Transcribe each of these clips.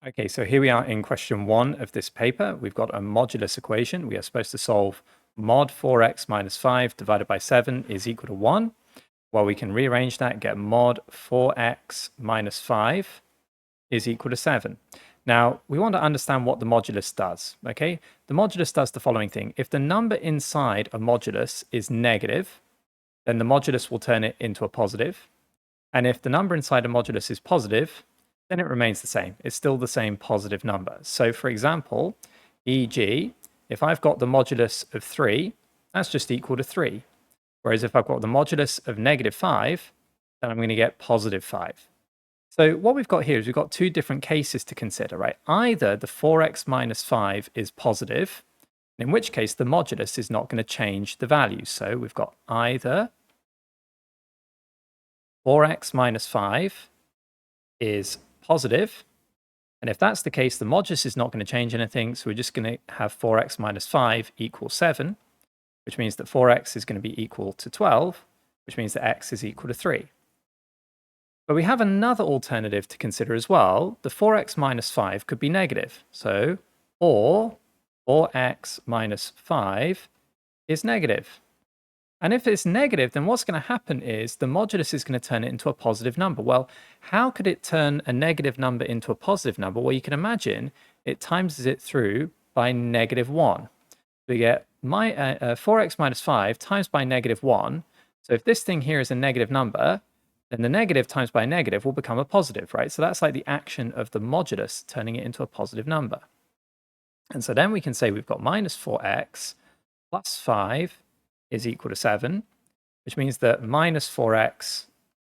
Okay, so here we are in question 1 of this paper. We've got a modulus equation. We are supposed to solve mod 4x minus 5 divided by 7 is equal to 1. Well, we can rearrange that and get mod 4x minus 5 is equal to 7. Now, we want to understand what the modulus does, okay? The modulus does the following thing. If the number inside a modulus is negative, then the modulus will turn it into a positive. And if the number inside a modulus is positive, then it remains the same. It's still the same positive number. So for example, e.g., if I've got the modulus of 3, that's just equal to 3. Whereas if I've got the modulus of negative 5, then I'm going to get positive 5. So what we've got here is we've got two different cases to consider, right? Either the 4x minus 5 is positive, in which case the modulus is not going to change the value. So we've got either 4x minus 5 is positive, and if that's the case, the modulus is not going to change anything, so we're just going to have 4x minus 5 equals 7, which means that 4x is going to be equal to 12, which means that x is equal to 3. But we have another alternative to consider as well. The 4x minus 5 could be negative, so or 4x minus 5 is negative. And if it's negative, then what's going to happen is the modulus is going to turn it into a positive number. Well, how could it turn a negative number into a positive number? Well, you can imagine it times it through by negative 1. We get 4x minus 5 times by negative 1. So if this thing here is a negative number, then the negative times by negative will become a positive, right? So that's like the action of the modulus turning it into a positive number. And so then we can say we've got minus 4x plus 5 is equal to 7, which means that minus 4x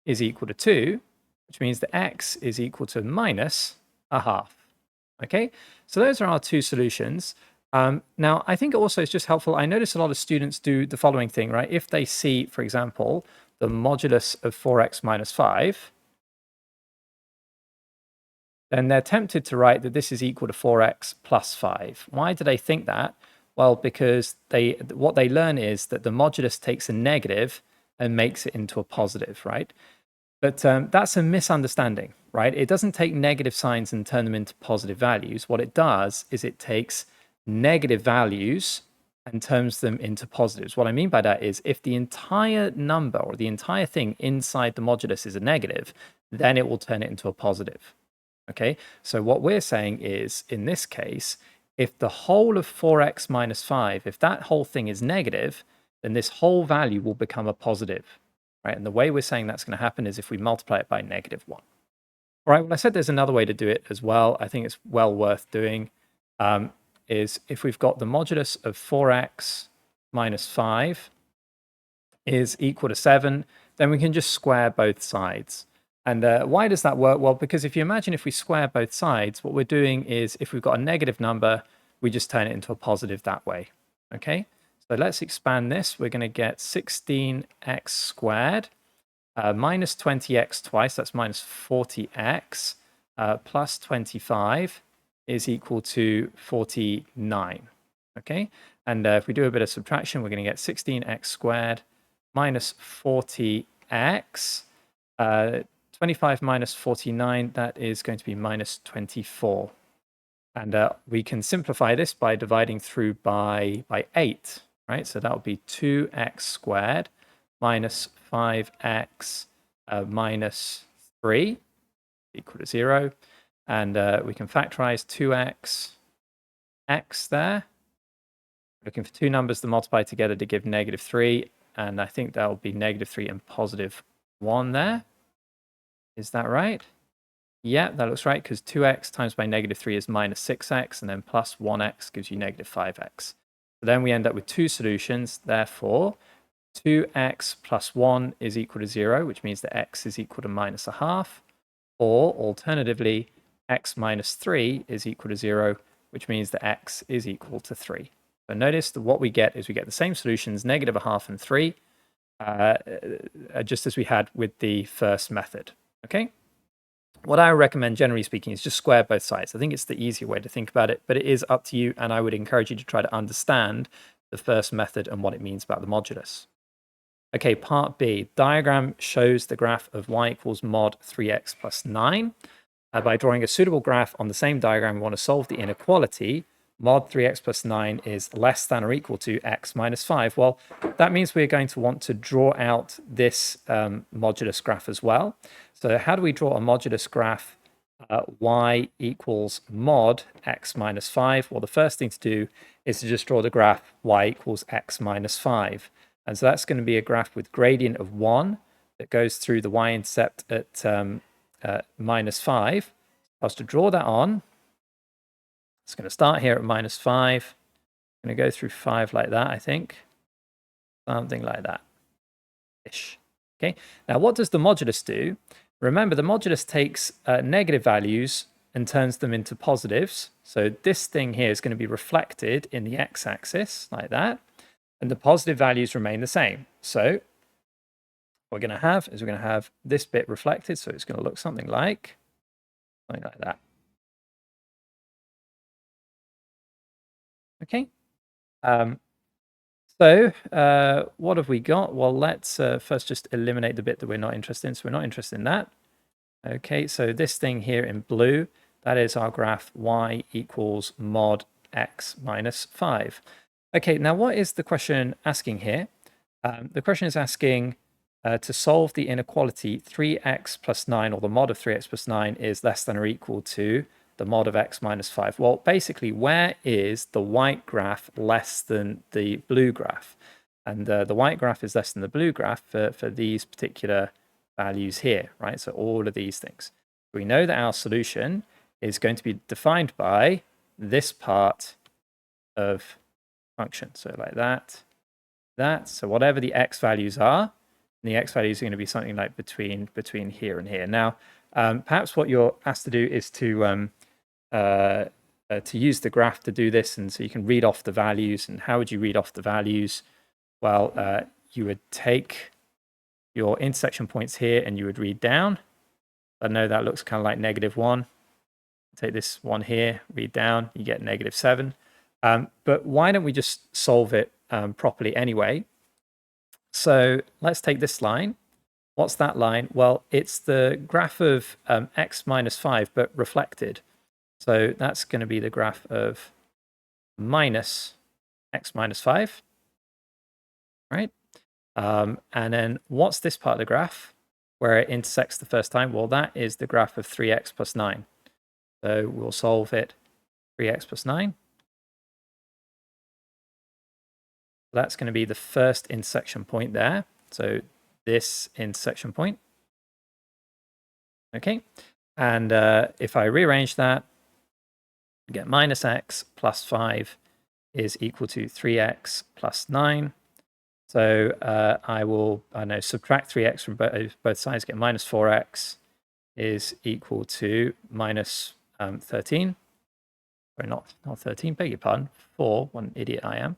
is equal to 2, which means that x is equal to minus a half. Okay, so those are our two solutions. Now, I think also it's just helpful. I notice a lot of students do the following thing, right? If they see, for example, the modulus of 4x minus 5, then they're tempted to write that this is equal to 4x plus 5. Why do they think that? Well, because what they learn is that the modulus takes a negative and makes it into a positive, right? But that's a misunderstanding, right? It doesn't take negative signs and turn them into positive values. What it does is it takes negative values and turns them into positives. What I mean by that is if the entire number or the entire thing inside the modulus is a negative, then it will turn it into a positive. Okay, so what we're saying is, in this case, if the whole of 4x minus 5, if that whole thing is negative, then this whole value will become a positive, right? And the way we're saying that's going to happen is if we multiply it by negative 1. All right, well, I said there's another way to do it as well. I think it's well worth doing, is if we've got the modulus of 4x minus 5 is equal to 7, then we can just square both sides. And why does that work? Well, because if you imagine if we square both sides, what we're doing is if we've got a negative number, we just turn it into a positive that way. Okay, so let's expand this. We're going to get 16x squared minus 20x twice, that's minus 40x, plus 25 is equal to 49. Okay, and if we do a bit of subtraction, we're going to get 16x squared minus 40x. 25 minus 49, that is going to be minus 24. And we can simplify this by dividing through by 8, right? So that would be 2x squared minus 5x minus 3 equal to 0. And we can factorize 2x x there. Looking for two numbers to multiply together to give negative 3. And I think that will be negative 3 and positive 1 there. Is that right? Yeah, that looks right, because 2x times by negative 3 is minus 6x, and then plus 1x gives you negative 5x. So then we end up with two solutions. Therefore, 2x plus 1 is equal to 0, which means that x is equal to minus a half. Or, alternatively, x minus 3 is equal to 0, which means that x is equal to 3. So notice that what we get is we get the same solutions, negative a half and 3, just as we had with the first method. Okay, what I recommend, generally speaking, is just square both sides. I think it's the easier way to think about it, but it is up to you, and I would encourage you to try to understand the first method and what it means about the modulus. Okay, part B. Diagram shows the graph of y equals mod 3x plus 9. By drawing a suitable graph on the same diagram, we want to solve the inequality. Mod 3x plus 9 is less than or equal to x minus 5. Well, that means we're going to want to draw out this modulus graph as well. So how do we draw a modulus graph y equals mod x minus 5? Well, the first thing to do is to just draw the graph y equals x minus 5. And so that's going to be a graph with gradient of 1 that goes through the y-intercept at minus 5. I was to draw that on. It's going to start here at minus 5. I'm going to go through 5 like that, I think. Something like that. Ish. Okay. Now, what does the modulus do? Remember, the modulus takes negative values and turns them into positives. So this thing here is going to be reflected in the x-axis like that. And the positive values remain the same. So what we're going to have is we're going to have this bit reflected. So it's going to look something like that. Okay. So what have we got? Well, let's first just eliminate the bit that we're not interested in. So we're not interested in that. Okay, so this thing here in blue, that is our graph y equals mod x minus 5. Okay, now what is the question asking here? The question is asking to solve the inequality 3x plus 9, or the mod of 3x plus 9 is less than or equal to the mod of x minus 5. Well, basically, where is the white graph less than the blue graph? And the white graph is less than the blue graph for these particular values here, right? So all of these things. We know that our solution is going to be defined by this part of function. So like that. So whatever the x values are, the x values are going to be something like between here and here. Now, perhaps what you're asked to do is to use the graph to do this, and so you can read off the values. And how would you read off the values? Well, you would take your intersection points here and you would read down. I know that looks kind of like -1. Take this one here, read down, you get -7. But why don't we just solve it properly anyway? So let's take this line. What's that line? Well, it's the graph of x minus 5, but reflected. So that's going to be the graph of minus x minus 5, right? And then what's this part of the graph where it intersects the first time? Well, that is the graph of 3x plus 9. So we'll solve it 3x plus 9. That's going to be the first intersection point there. So this intersection point. Okay. And if I rearrange that, I get minus x plus 5 is equal to 3x plus 9. So I know, subtract 3x from both sides, get minus 4x is equal to minus 13. Sorry, not 13, beg your pardon, 4, what an idiot I am.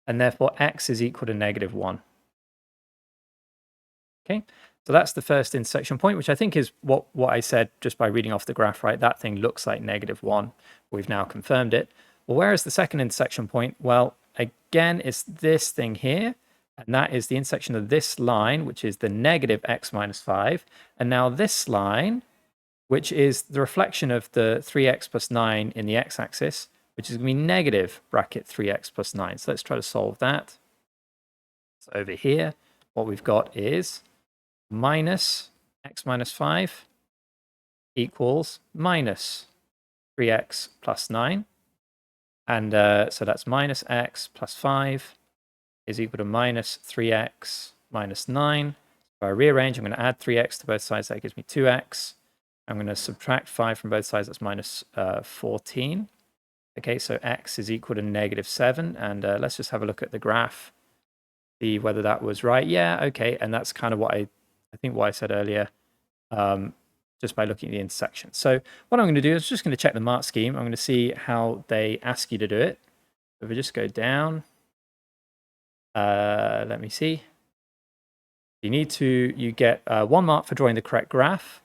And therefore x is equal to -1. Okay, so that's the first intersection point, which I think is what I said just by reading off the graph, right? That thing looks like -1. We've now confirmed it. Well, where is the second intersection point? Well, again, it's this thing here. And that is the intersection of this line, which is the negative x minus 5. And now this line, which is the reflection of the 3x plus 9 in the x-axis, which is going to be negative bracket 3x plus 9. So let's try to solve that. So over here, what we've got is minus x minus 5 equals minus 3x plus 9. And so that's minus x plus 5 is equal to minus 3x minus 9. If I rearrange, I'm going to add 3x to both sides. That gives me 2x. I'm going to subtract 5 from both sides. That's minus 14. Okay, so x is equal to -7. And let's just have a look at the graph, see whether that was right. Yeah, okay. And that's kind of what I think what I said earlier, just by looking at the intersection. So what I'm going to do is just going to check the mark scheme. I'm going to see how they ask you to do it. If we just go down, let me see. You get 1 mark for drawing the correct graph,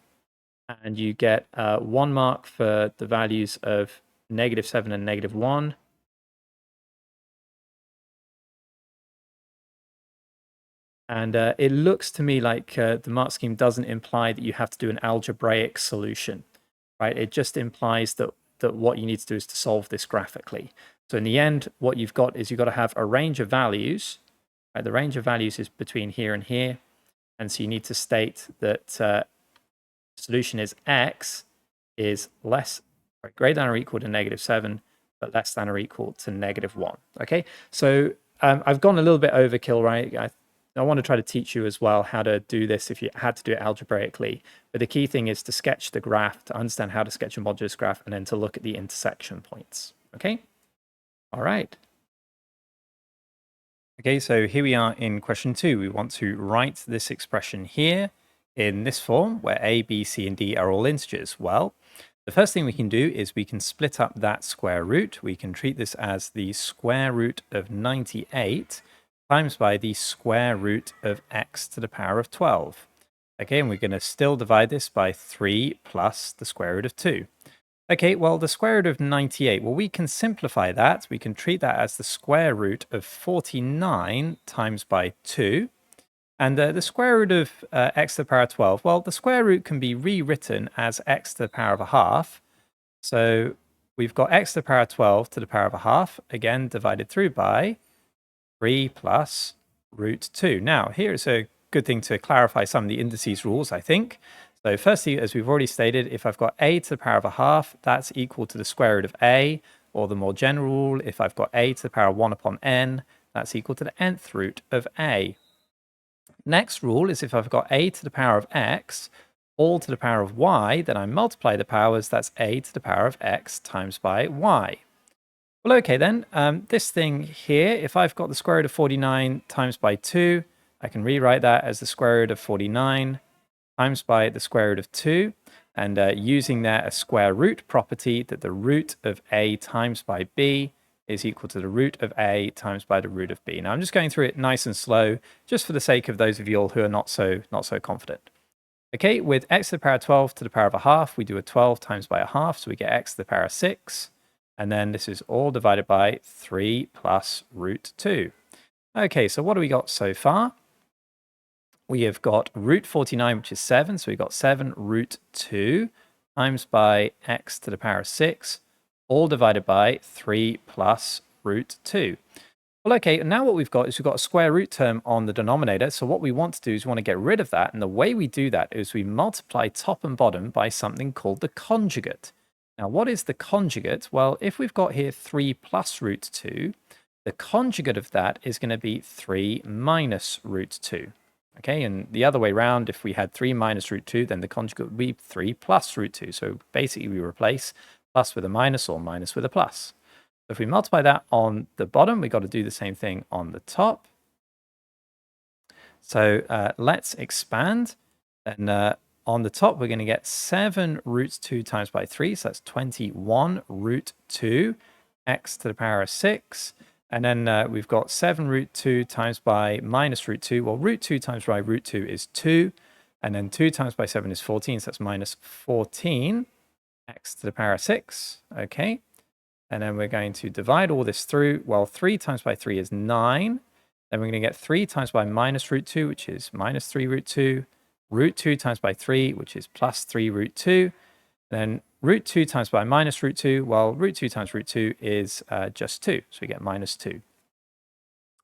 and you get 1 mark for the values of -7 and -1. And it looks to me like the mark scheme doesn't imply that you have to do an algebraic solution, right? It just implies that what you need to do is to solve this graphically. So in the end, what you've got is you've got to have a range of values, right? The range of values is between here and here. And so you need to state that solution is x is greater than or equal to -7, but less than or equal to -1. Okay, so I've gone a little bit overkill, right? I want to try to teach you as well how to do this if you had to do it algebraically. But the key thing is to sketch the graph, to understand how to sketch a modulus graph, and then to look at the intersection points. Okay, all right. Okay, so here we are in question 2. We want to write this expression here in this form where a, b, c, and d are all integers. Well, the first thing we can do is we can split up that square root. We can treat this as the square root of 98 times by the square root of x to the power of 12. Okay, and we're going to still divide this by 3 plus the square root of 2. Okay, well, the square root of 98, well, we can simplify that. We can treat that as the square root of 49 times by 2. And the square root of x to the power of 12, well, the square root can be rewritten as x to the power of a half. So we've got x to the power of 12 to the power of a half, again, divided through by 3 plus root 2. Now, here's a good thing to clarify some of the indices rules, I think. So firstly, as we've already stated, if I've got a to the power of a half, that's equal to the square root of a, or the more general rule, if I've got a to the power of 1 upon n, that's equal to the nth root of a. Next rule is if I've got a to the power of x, all to the power of y, then I multiply the powers, that's a to the power of x times by y. Well, okay then, this thing here, if I've got the square root of 49 times by 2, I can rewrite that as the square root of 49 times by the square root of 2, and using there a square root property that the root of a times by b is equal to the root of a times by the root of b. Now I'm just going through it nice and slow, just for the sake of those of you all who are not so confident. Okay, with x to the power of 12 to the power of a half, we do a 12 times by a half, so we get x to the power of 6, and then this is all divided by 3 plus root 2. Okay, so what do we got so far? We have got root 49, which is 7, so we've got 7 root 2 times by x to the power of 6, all divided by 3 plus root 2. Well, okay, now what we've got is we've got a square root term on the denominator, so what we want to do is we want to get rid of that, and the way we do that is we multiply top and bottom by something called the conjugate. Now, what is the conjugate? Well, if we've got here 3 plus root 2, the conjugate of that is going to be 3 minus root 2. Okay, and the other way around, if we had 3 minus root 2, then the conjugate would be 3 plus root 2. So basically we replace plus with a minus or minus with a plus. So if we multiply that on the bottom, we've got to do the same thing on the top. So let's expand. And on the top, we're going to get 7 root 2 times by 3. So that's 21 root 2 x to the power of 6. And then we've got 7 root 2 times by minus root 2. Well, root 2 times by root 2 is 2. And then 2 times by 7 is 14. So that's minus 14 x to the power of 6. Okay. And then we're going to divide all this through. Well, 3 times by 3 is 9. Then we're going to get 3 times by minus root 2, which is minus 3 root 2. Root 2 times by 3, which is plus 3 root 2. Then root 2 times by minus root 2, well, root 2 times root 2 is just 2, so we get minus 2.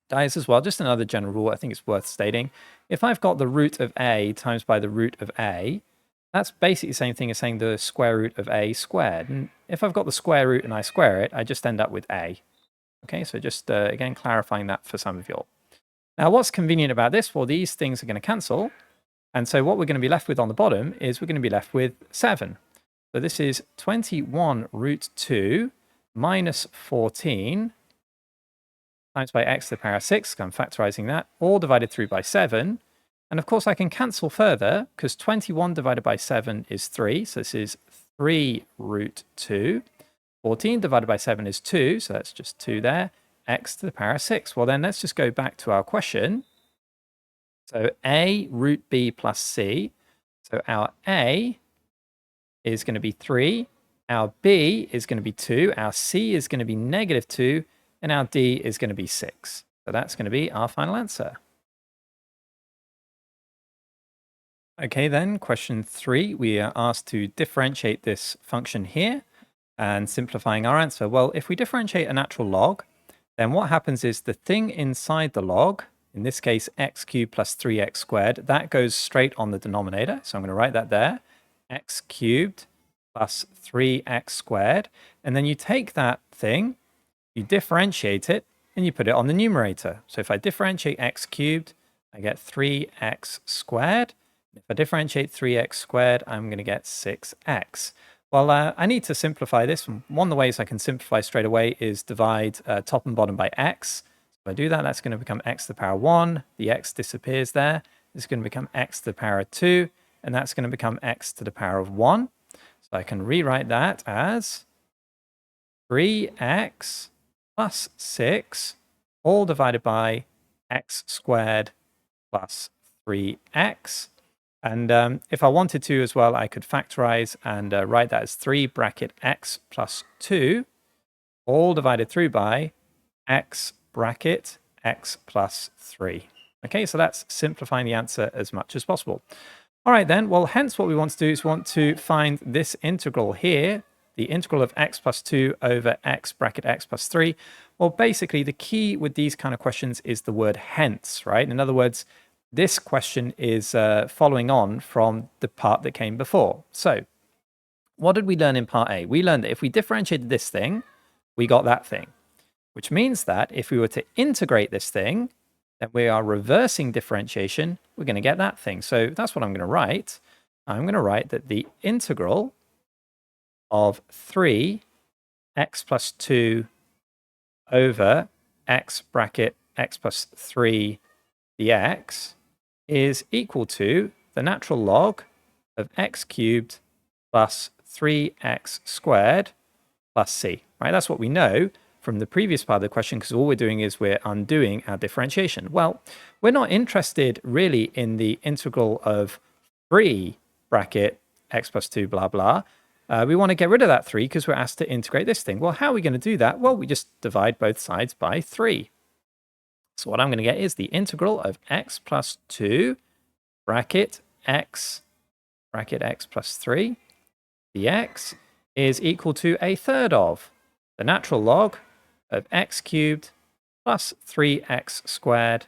Guys, as well, just another general rule I think it's worth stating. If I've got the root of a times by the root of a, that's basically the same thing as saying the square root of a squared. And if I've got the square root and I square it, I just end up with a. Okay, so just, again, clarifying that for some of you all. Now, what's convenient about this? Well, these things are going to cancel. And so what we're going to be left with on the bottom is we're going to be left with 7. So this is 21 root 2 minus 14 times by x to the power of 6, I'm factorizing that, all divided through by 7. And of course I can cancel further, because 21 divided by 7 is 3, so this is 3 root 2. 14 divided by 7 is 2, so that's just 2 there, x to the power of 6. Well then let's just go back to our question. So a root b plus c, so our a is going to be 3, our b is going to be 2, our c is going to be negative 2, and our d is going to be 6. So that's going to be our final answer. Okay, then question 3, we are asked to differentiate this function here and simplifying our answer. Well, if we differentiate a natural log, then what happens is the thing inside the log, in this case, x cubed plus 3x squared, that goes straight on the denominator. So I'm going to write that there, x cubed plus 3x squared. And then you take that thing, you differentiate it, and you put it on the numerator. So if I differentiate x cubed, I get 3x squared. If I differentiate 3x squared, I'm going to get 6x. Well, I need to simplify this. One of the ways I can simplify straight away is divide top and bottom by x. So if I do that, that's going to become x to the power 1. The x disappears there. It's going to become x to the power 2. And that's going to become x to the power of 1. So I can rewrite that as 3x plus 6 all divided by x squared plus 3x. And if I wanted to as well, I could factorize and write that as 3 bracket x plus 2 all divided through by x bracket x plus 3. Okay, so that's simplifying the answer as much as possible. All right then, well, hence what we want to do is we want to find this integral here, the integral of x plus 2 over x bracket x plus 3. Well, basically the key with these kind of questions is the word hence, right? In other words, this question is following on from the part that came before. So what did we learn in part A? We learned that if we differentiated this thing, we got that thing, which means that if we were to integrate this thing, then we are reversing differentiation, we're going to get that thing. So that's what I'm going to write. I'm going to write that the integral of 3x plus 2 over x bracket x plus 3 dx is equal to the natural log of x cubed plus 3x squared plus c, right? That's what we know from the previous part of the question, because all we're doing is we're undoing our differentiation. Well, we're not interested really in the integral of 3 bracket x plus 2 blah blah. We want to get rid of that 3 because we're asked to integrate this thing. Well, how are we going to do that? Well, we just divide both sides by 3. So what I'm going to get is the integral of x plus 2 bracket x plus 3 dx is equal to a third of the natural log of x cubed plus 3x squared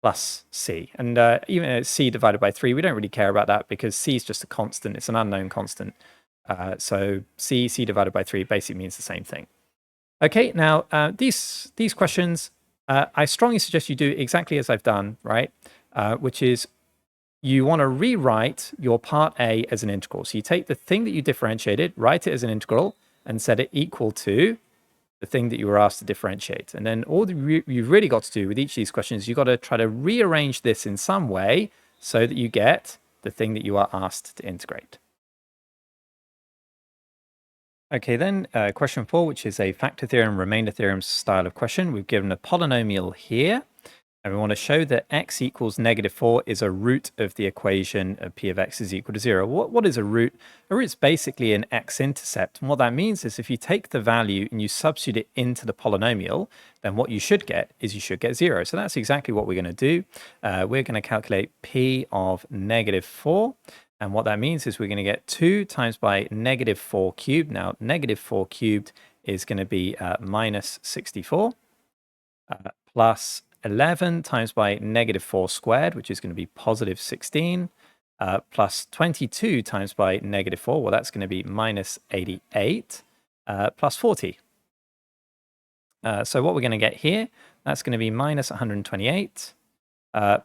plus c. And even though it's c divided by 3, we don't really care about that because c is just a constant. It's an unknown constant. So c divided by 3 basically means the same thing. Okay, now these questions, I strongly suggest you do exactly as I've done, right? Which is you want to rewrite your part A as an integral. So you take the thing that you differentiated, write it as an integral, and set it equal to the thing that you were asked to differentiate. And then all you've really got to do with each of these questions, you've got to try to rearrange this in some way so that you get the thing that you are asked to integrate. Okay, then question 4, which is a factor theorem, remainder theorem style of question. We've given a polynomial here, and we want to show that x equals -4 is a root of the equation of p of x is equal to 0. What is a root? A root is basically an x-intercept. And what that means is if you take the value and you substitute it into the polynomial, then what you should get is you should get 0. So that's exactly what we're going to do. We're going to calculate p of -4. And what that means is we're going to get 2 times by -4 cubed. Now, -4 cubed is going to be -64 plus 11 times by -4 squared, which is going to be +16, plus 22 times by -4, well, that's going to be -88, plus 40. So what we're going to get here, that's going to be -128,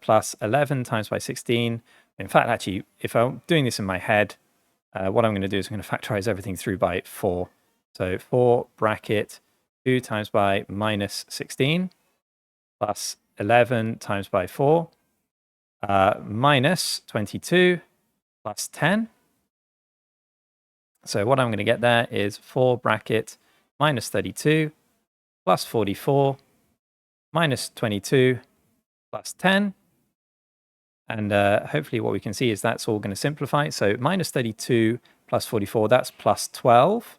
plus 11 times by 16. In fact, actually, if I'm doing this in my head, what I'm going to do is I'm going to factorize everything through by 4. So 4 bracket 2 times by -16 plus 11 times by 4 minus 22 plus 10. So what I'm going to get there is 4 bracket -32 plus 44 minus 22 plus 10. And hopefully what we can see is that's all going to simplify. So -32 plus 44, that's plus 12.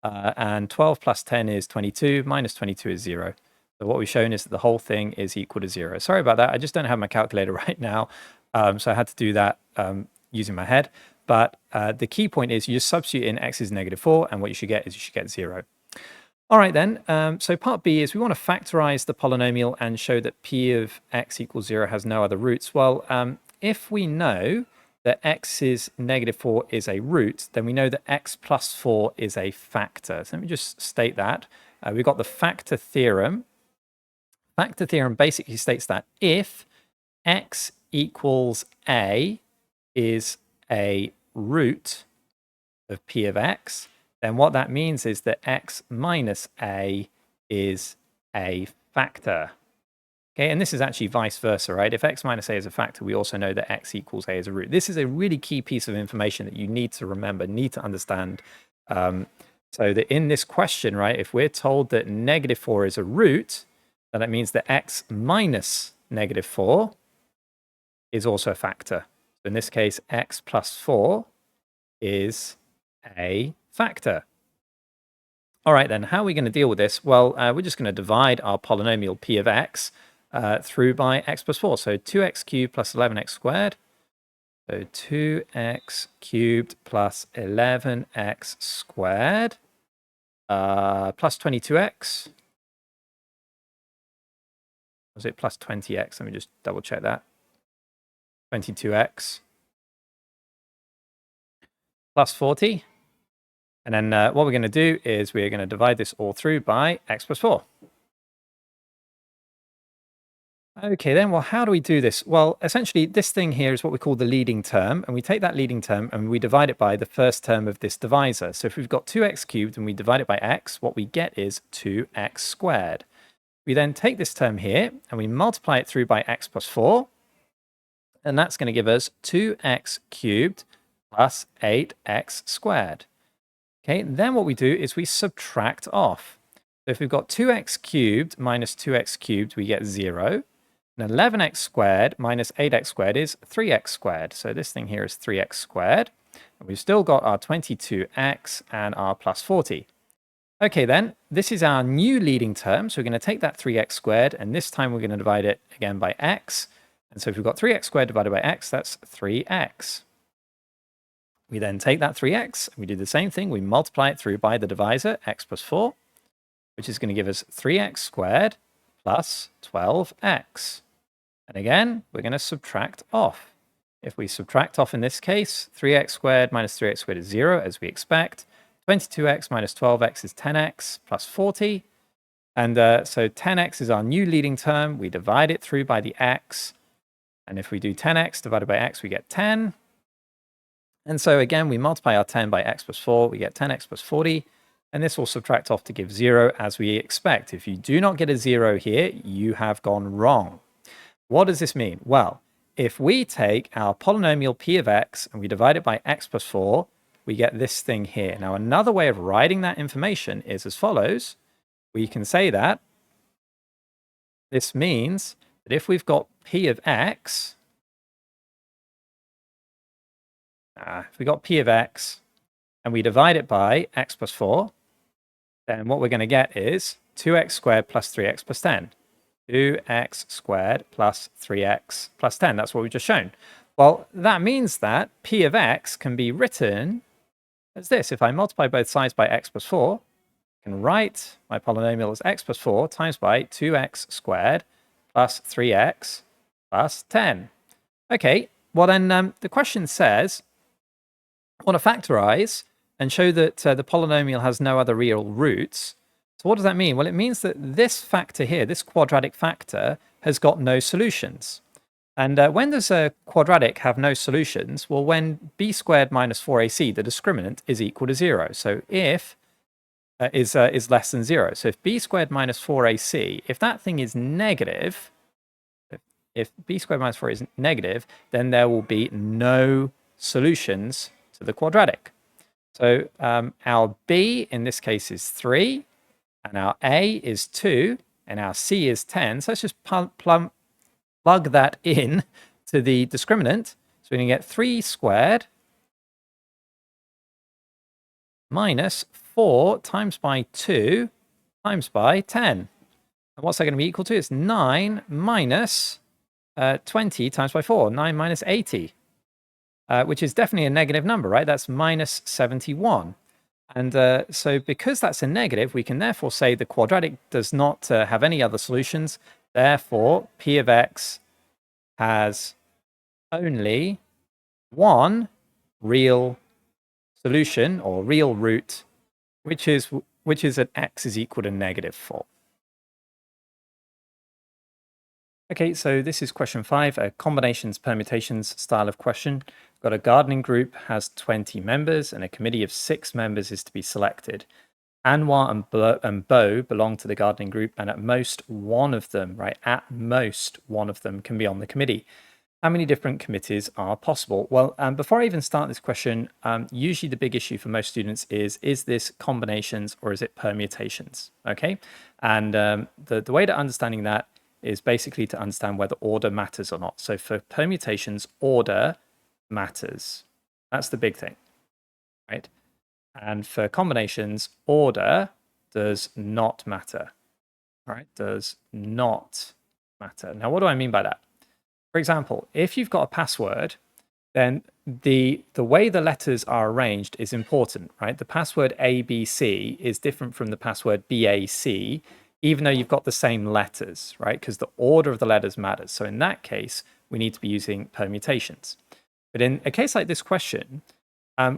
And 12 plus 10 is 22, minus 22 is 0. So what we've shown is that the whole thing is equal to 0. Sorry about that. I just don't have my calculator right now. So I had to do that using my head. But the key point is you just substitute in x is -4, and what you should get is you should get 0. All right, then. So part B is we want to factorize the polynomial and show that p of x equals 0 has no other roots. Well, if we know that x is -4 is a root, then we know that x plus 4 is a factor. So let me just state that. We've got the factor theorem. Factor theorem basically states that if x equals a is a root of p of x, then what that means is that x minus a is a factor. Okay, and this is actually vice versa, right? If x minus a is a factor, we also know that x equals a is a root. This is a really key piece of information that you need to remember, need to understand. So that in this question, right, if we're told that -4 is a root, then that means that x minus -4 is also a factor. So in this case, x plus 4 is a factor. All right, then, how are we going to deal with this? Well, we're just going to divide our polynomial p of x through by x plus 4. So 2x cubed plus 11x squared. So 2x cubed plus 11x squared plus 22x. Was it plus 20x? Let me just double check that. 22x plus 40. And then what we're going to do is we're going to divide this all through by x plus 4. Okay, then, well, how do we do this? Well, essentially, this thing here is what we call the leading term, and we take that leading term and we divide it by the first term of this divisor. So if we've got 2x cubed and we divide it by x, what we get is 2x squared. We then take this term here and we multiply it through by x plus 4, and that's going to give us 2x cubed plus 8x squared. Okay, then what we do is we subtract off. So if we've got 2x cubed minus 2x cubed, we get 0. And 11x squared minus 8x squared is 3x squared. So this thing here is 3x squared. And we've still got our 22x and our plus 40. Okay, then, this is our new leading term. So we're going to take that 3x squared, and this time we're going to divide it again by x. And so if we've got 3x squared divided by x, that's 3x. We then take that 3x, and we do the same thing. We multiply it through by the divisor, x plus 4, which is going to give us 3x squared plus 12x. And again, we're going to subtract off. If we subtract off in this case, 3x squared minus 3x squared is 0, as we expect. 22x minus 12x is 10x plus 40. And so 10x is our new leading term. We divide it through by the x. And if we do 10x divided by x, we get 10. And so again, we multiply our 10 by x plus 4. We get 10x plus 40. And this will subtract off to give 0, as we expect. If you do not get a 0 here, you have gone wrong. What does this mean? Well, if we take our polynomial p of x and we divide it by x plus 4, we get this thing here. Now, another way of writing that information is as follows. We can say that this means that if we've got p of x, if we got p of x and we divide it by x plus 4, then what we're going to get is 2x squared plus 3x plus 10. 2x squared plus 3x plus 10. That's what we've just shown. Well, that means that p of x can be written as this. If I multiply both sides by x plus 4, I can write my polynomial as x plus 4 times by 2x squared plus 3x plus 10. Okay, well then the question says, I want to factorize and show that the polynomial has no other real roots. So what does that mean? Well, it means that this factor here, this quadratic factor, has got no solutions. And when does a quadratic have no solutions? Well, when b squared minus 4ac, the discriminant, is equal to 0. So if is less than 0. So if b squared minus 4ac, if that thing is negative, if b squared minus 4 is negative, then there will be no solutions to the quadratic. So our b in this case is 3, and our a is 2, and our c is 10. So let's just plug that in to the discriminant. So we're going to get 3 squared minus 4 times by 2 times by 10. And what's that going to be equal to? It's 9 minus 20 times by 4. 9 minus 80. which is definitely a negative number, right? That's minus 71. And so because that's a negative, we can therefore say the quadratic does not have any other solutions. Therefore, P of x has only one real solution or real root, which is that x is equal to -4. Okay, so this is question 5, a combinations permutations style of question. We've got a gardening group has 20 members and a committee of 6 members is to be selected. Anwar and Bo belong to the gardening group, and at most one of them, right, at most one of them can be on the committee. How many different committees are possible? Well, before I even start this question, usually the big issue for most students is this combinations or is it permutations? Okay, and the way to understanding that is basically to understand whether order matters or not. So for permutations, order matters. That's the big thing, right? And for combinations, order does not matter, right? Does not matter. Now, what do I mean by that? For example, if you've got a password, then the way the letters are arranged is important, right? The password ABC is different from the password BAC, even though you've got the same letters, right? Because the order of the letters matters. So in that case, we need to be using permutations. But in a case like this question,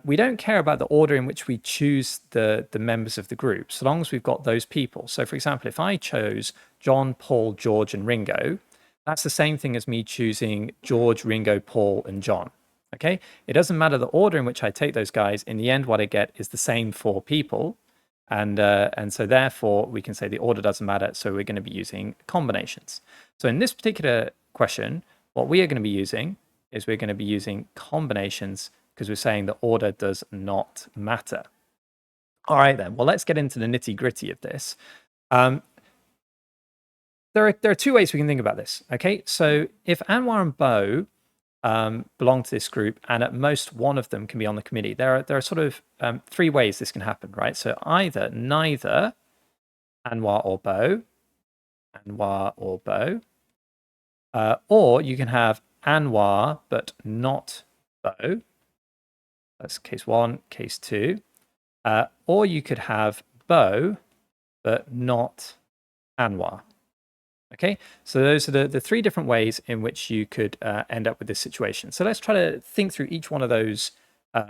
we don't care about the order in which we choose the members of the group, so long as we've got those people. So for example, if I chose John, Paul, George, and Ringo, that's the same thing as me choosing George, Ringo, Paul, and John. Okay, it doesn't matter the order in which I take those guys. In the end, what I get is the same 4 people, and so therefore we can say the order doesn't matter. So we're going to be using combinations. So in this particular question, what we are going to be using is we're going to be using combinations because we're saying the order does not matter. All right then. Well, let's get into the nitty gritty of this. There are 2 ways we can think about this. Okay, so if Anwar and Bo belong to this group, and at most one of them can be on the committee, there are sort of 3 ways this can happen, right? So either neither Anwar or Bo, or you can have Anwar but not Bo. That's case 1, case 2. Or you could have Bo but not Anwar. Okay, so those are the 3 different ways in which you could end up with this situation. So let's try to think through each one of those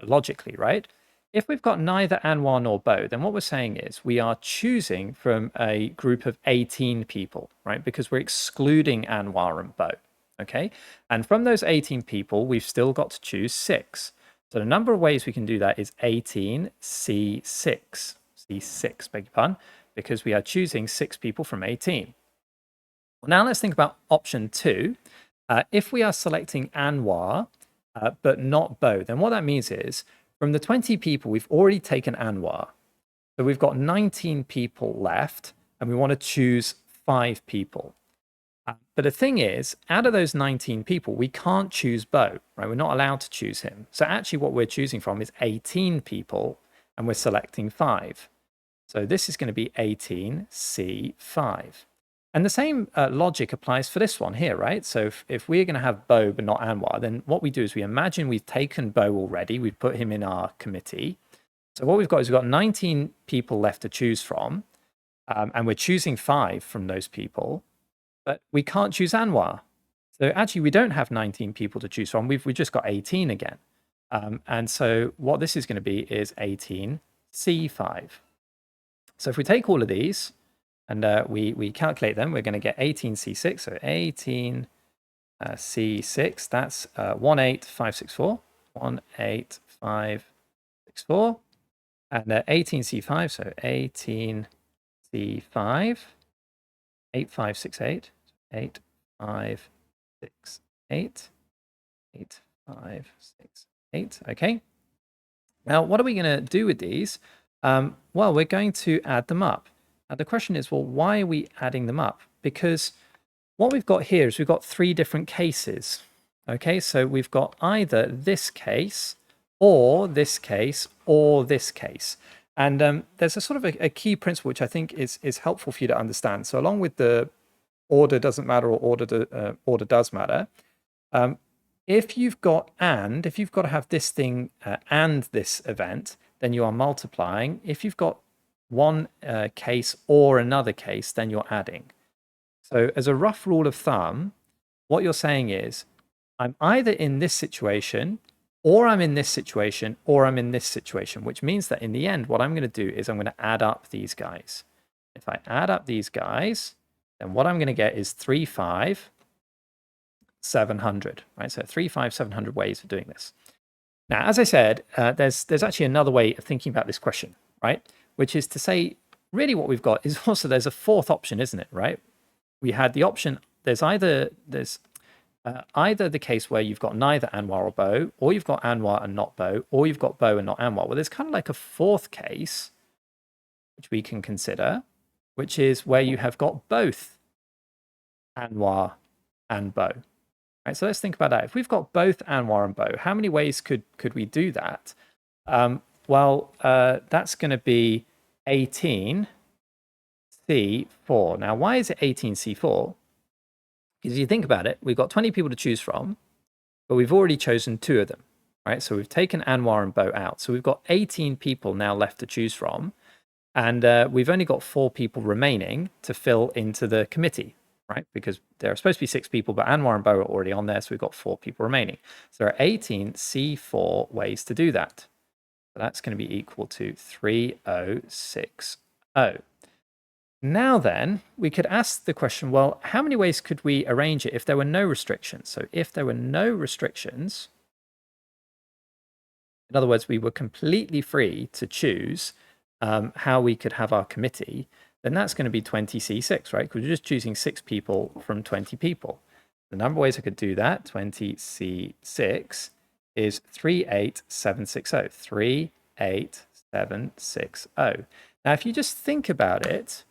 logically, right? If we've got neither Anwar nor Bo, then what we're saying is we are choosing from a group of 18 people, right? Because we're excluding Anwar and Bo, okay? And from those 18 people, we've still got to choose 6. So the number of ways we can do that is 18 C6, C6, beg your pardon, because we are choosing 6 people from 18. Well, now let's think about option 2. If we are selecting Anwar, but not Bo, then what that means is from the 20 people, we've already taken Anwar. So we've got 19 people left, and we want to choose 5 people. But the thing is, out of those 19 people, we can't choose Bo, right? We're not allowed to choose him. So actually what we're choosing from is 18 people, and we're selecting 5. So this is going to be 18C5. And the same logic applies for this one here, right? So if we're going to have Bo but not Anwar, then what we do is we imagine we've taken Bo already. We've put him in our committee. So what we've got is we've got 19 people left to choose from, and we're choosing 5 from those people, but we can't choose Anwar. So actually we don't have 19 people to choose from. We've just got 18 again. And so what this is going to be is 18C5. So if we take all of these, and we calculate them, we're going to get 18C6. So 18C6, that's 18564. 18564. And 18C5, so 18C5, 8568. 8568. 8568. Okay. Now, what are we going to do with these? Well, we're going to add them up. Now, the question is, well, why are we adding them up? Because what we've got here is we've got 3 different cases. Okay, so we've got either this case, or this case, or this case. And there's a sort of a key principle which I think is helpful for you to understand. So along with the order doesn't matter or order does matter, if you've got to have this thing and this event, then you are multiplying. If you've got one case or another case, then you're adding. So as a rough rule of thumb, what you're saying is, I'm either in this situation, or I'm in this situation, or I'm in this situation, which means that in the end, what I'm going to do is I'm going to add up these guys. If I add up these guys, then what I'm going to get is 3, 5, 700, right? So 3, 5, 700 ways of doing this. Now, as I said, there's actually another way of thinking about this question, right? Which is to say, really what we've got is also there's a fourth option, isn't it, right? We had the option, there's either the case where you've got neither Anwar or Bo, or you've got Anwar and not Bo, or you've got Bo and not Anwar. Well, there's kind of like a fourth case, which we can consider, which is where you have got both Anwar and Bo. Right, so let's think about that. If we've got both Anwar and Bo, how many ways could we do that? That's going to be 18C4. Now, why is it 18C4? Because if you think about it, we've got 20 people to choose from, but we've already chosen 2 of them, right? So we've taken Anwar and Bo out. So we've got 18 people now left to choose from, and we've only got 4 people remaining to fill into the committee, right? Because there are supposed to be 6 people, but Anwar and Bo are already on there, so we've got 4 people remaining. So there are 18C4 ways to do that. So that's going to be equal to 3060. Now then, we could ask the question, well, how many ways could we arrange it if there were no restrictions? So if there were no restrictions, in other words, we were completely free to choose how we could have our committee, then that's going to be 20C6, right? Because we're just choosing 6 people from 20 people. The number of ways I could do that, 20C6, is 38760. 38760. Now, if you just think about it,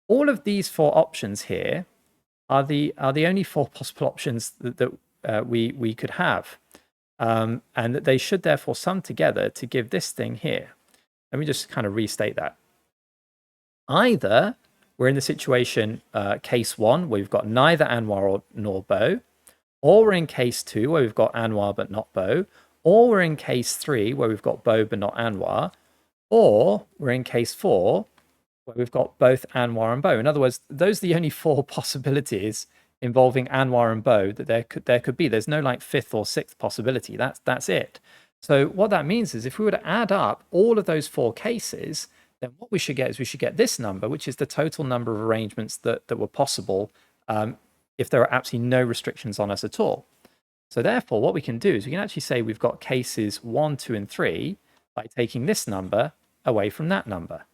all of these 4 options here are the only 4 possible options that we could have. And that they should therefore sum together to give this thing here. Let me just kind of restate that. Either we're in the situation, case 1, where we've got neither Anwar nor Bo, or we're in case 2, where we've got Anwar but not Bo, or we're in case 3, where we've got Bo but not Anwar, or we're in case 4, where we've got both Anwar and Bo. In other words, those are the only 4 possibilities involving Anwar and Bo that there could be. There's no like 5th or 6th possibility. That's it. So what that means is if we were to add up all of those 4 cases, then what we should get is we should get this number, which is the total number of arrangements that were possible if there are absolutely no restrictions on us at all. So therefore, what we can do is we can actually say we've got cases 1, 2, and 3 by taking this number away from that number.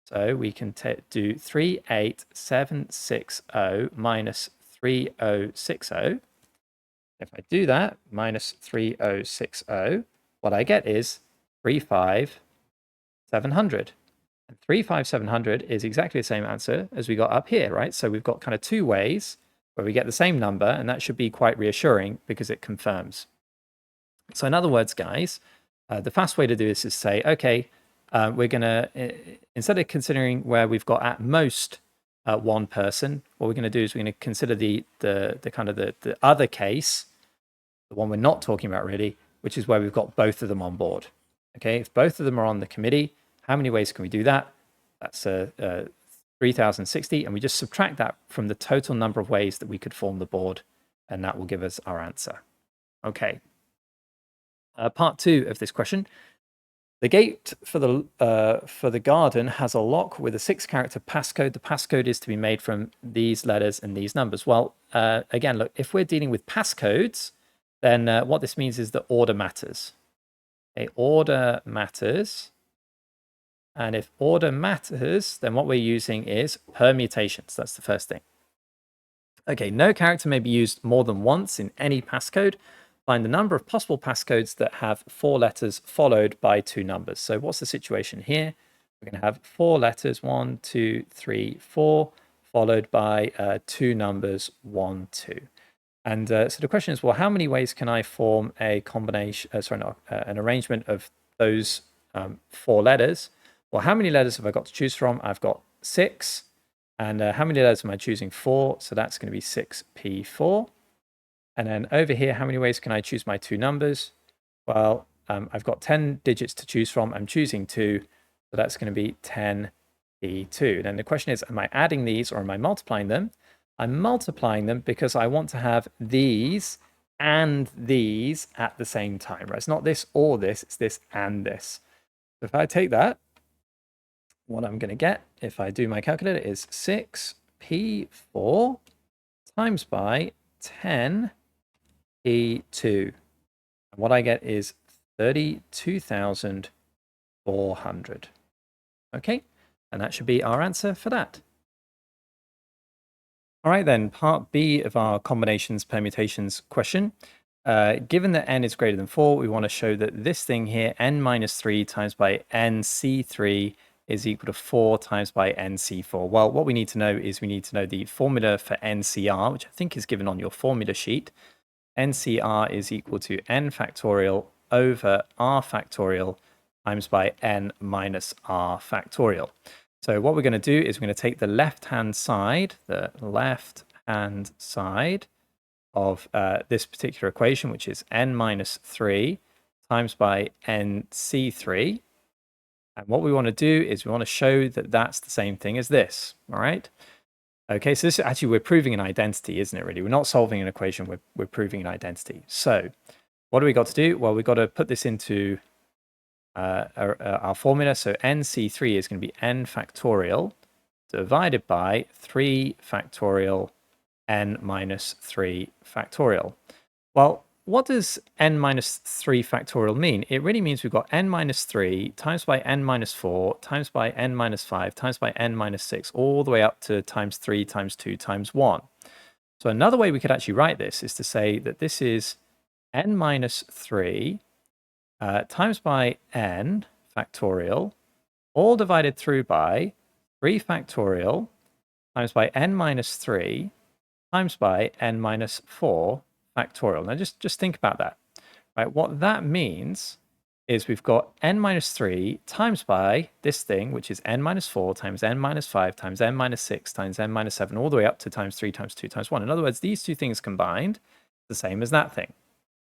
So we can do 38760 minus 3060. If I do that, minus 3060, what I get is 35700. And 35700 is exactly the same answer as we got up here, right? So we've got kind of 2 ways where we get the same number, and that should be quite reassuring because it confirms. So in other words, guys, the fast way to do this is say, okay, we're going to, instead of considering where we've got at most 1 person, what we're going to do is we're going to consider the kind of the other case, the one we're not talking about really, which is where we've got both of them on board. Okay, if both of them are on the committee, how many ways can we do that? That's 3060, and we just subtract that from the total number of ways that we could form the board, and that will give us our answer. Okay. Part 2 of this question. The gate for the garden has a lock with a 6-character passcode. The passcode is to be made from these letters and these numbers. Well, again, look, if we're dealing with passcodes, then what this means is that order matters. Okay, order matters. And if order matters, then what we're using is permutations. That's the first thing. Okay, no character may be used more than once in any passcode. Find the number of possible passcodes that have 4 letters followed by 2 numbers. So what's the situation here? We're going to have 4 letters, 1, 2, 3, 4, followed by 2 numbers, 1, 2. And so the question is, well, how many ways can I form a combination, an arrangement of those 4 letters? Well, how many letters have I got to choose from? I've got 6. And how many letters am I choosing? 4. So that's going to be 6P4. And then over here, how many ways can I choose my two numbers? Well, I've got 10 digits to choose from. I'm choosing 2, so that's going to be 10p2. Then the question is, am I adding these or am I multiplying them? I'm multiplying them because I want to have these and these at the same time, right? It's not this or this, it's this and this. So if I take that, what I'm going to get, if I do my calculator, is 6p4 times by 10p2. And what I get is 32,400. Okay, and that should be our answer for that. All right then, part B of our combinations permutations question. Given that n is greater than 4, we want to show that this thing here, n minus 3 times by nc3 is equal to 4 times by nc4. Well, what we need to know is we need to know the formula for NCR, which I think is given on your formula sheet. NCR is equal to n factorial over r factorial times by n minus r factorial. So what we're going to do is we're going to take the left-hand side of this particular equation, which is n minus 3 times by nc3. And what we want to do is we want to show that that's the same thing as this, all right? Okay, so this actually, we're proving an identity, isn't it, really? We're not solving an equation, we're proving an identity. So what do we got to do? Well, we've got to put this into our formula. So nc3 is going to be n factorial divided by 3 factorial n minus 3 factorial. Well, what does n minus 3 factorial mean? It really means we've got n minus 3 times by n minus 4 times by n minus 5 times by n minus 6 all the way up to times 3 times 2 times 1. So another way we could actually write this is to say that this is n minus 3 times by n factorial all divided through by 3 factorial times by n minus 3 times by n minus 4 factorial. Now just think about that. Right? What that means is we've got n minus 3 times by this thing, which is n minus 4 times n minus 5 times n minus 6 times n minus 7, all the way up to times 3 times 2 times 1. In other words, these two things combined, the same as that thing.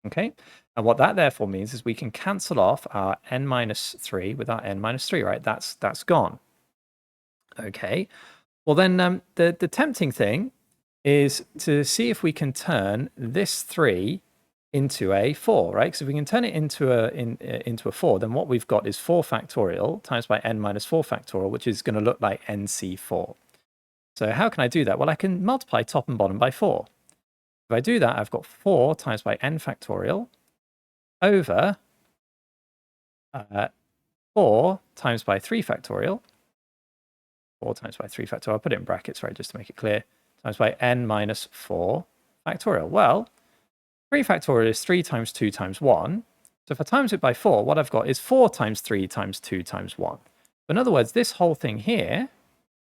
Okay, and what that therefore means is we can cancel off our n minus 3 with our n minus 3, right? That's gone. Okay, well then the tempting thing is to see if we can turn this 3 into a 4, right? Because if we can turn it into a 4, then what we've got is 4 factorial times by n minus 4 factorial, which is going to look like nc4. So how can I do that? Well, I can multiply top and bottom by 4. If I do that, I've got 4 times by n factorial over 4 times by 3 factorial. 4 times by 3 factorial. I'll put it in brackets, right, just to make it clear. Times by n minus 4 factorial. Well, 3 factorial is 3 times 2 times 1. So if I times it by 4, what I've got is 4 times 3 times 2 times 1. In other words, this whole thing here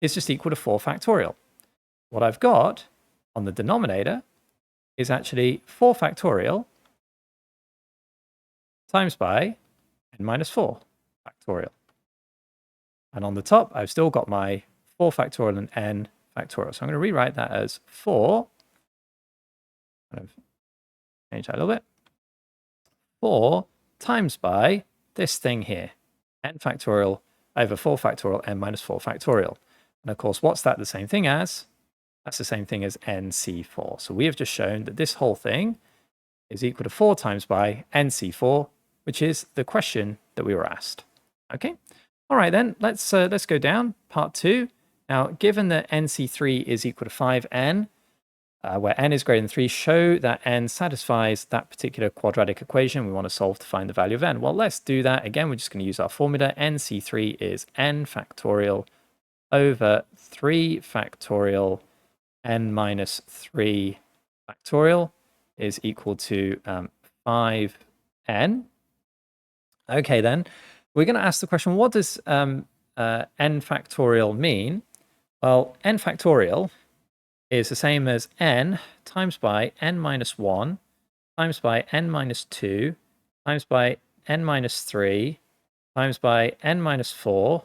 is just equal to 4 factorial. What I've got on the denominator is actually 4 factorial times by n minus 4 factorial. And on the top, I've still got my 4 factorial and n factorial. So I'm going to rewrite that as 4. Kind of change that a little bit. 4 times by this thing here, n factorial over 4 factorial n minus 4 factorial. And of course, what's that the same thing as? That's the same thing as nc4. So we have just shown that this whole thing is equal to 4 times by nc4, which is the question that we were asked. Okay. All right, then let's go down part 2. Now, given that nc3 is equal to 5n, where n is greater than 3, show that n satisfies that particular quadratic equation we want to solve to find the value of n. Well, let's do that. Again, we're just going to use our formula. nc3 is n factorial over 3 factorial n minus 3 factorial is equal to 5n. Okay, then we're going to ask the question, what does n factorial mean? Well, n factorial is the same as n times by n minus 1 times by n minus 2 times by n minus 3 times by n minus 4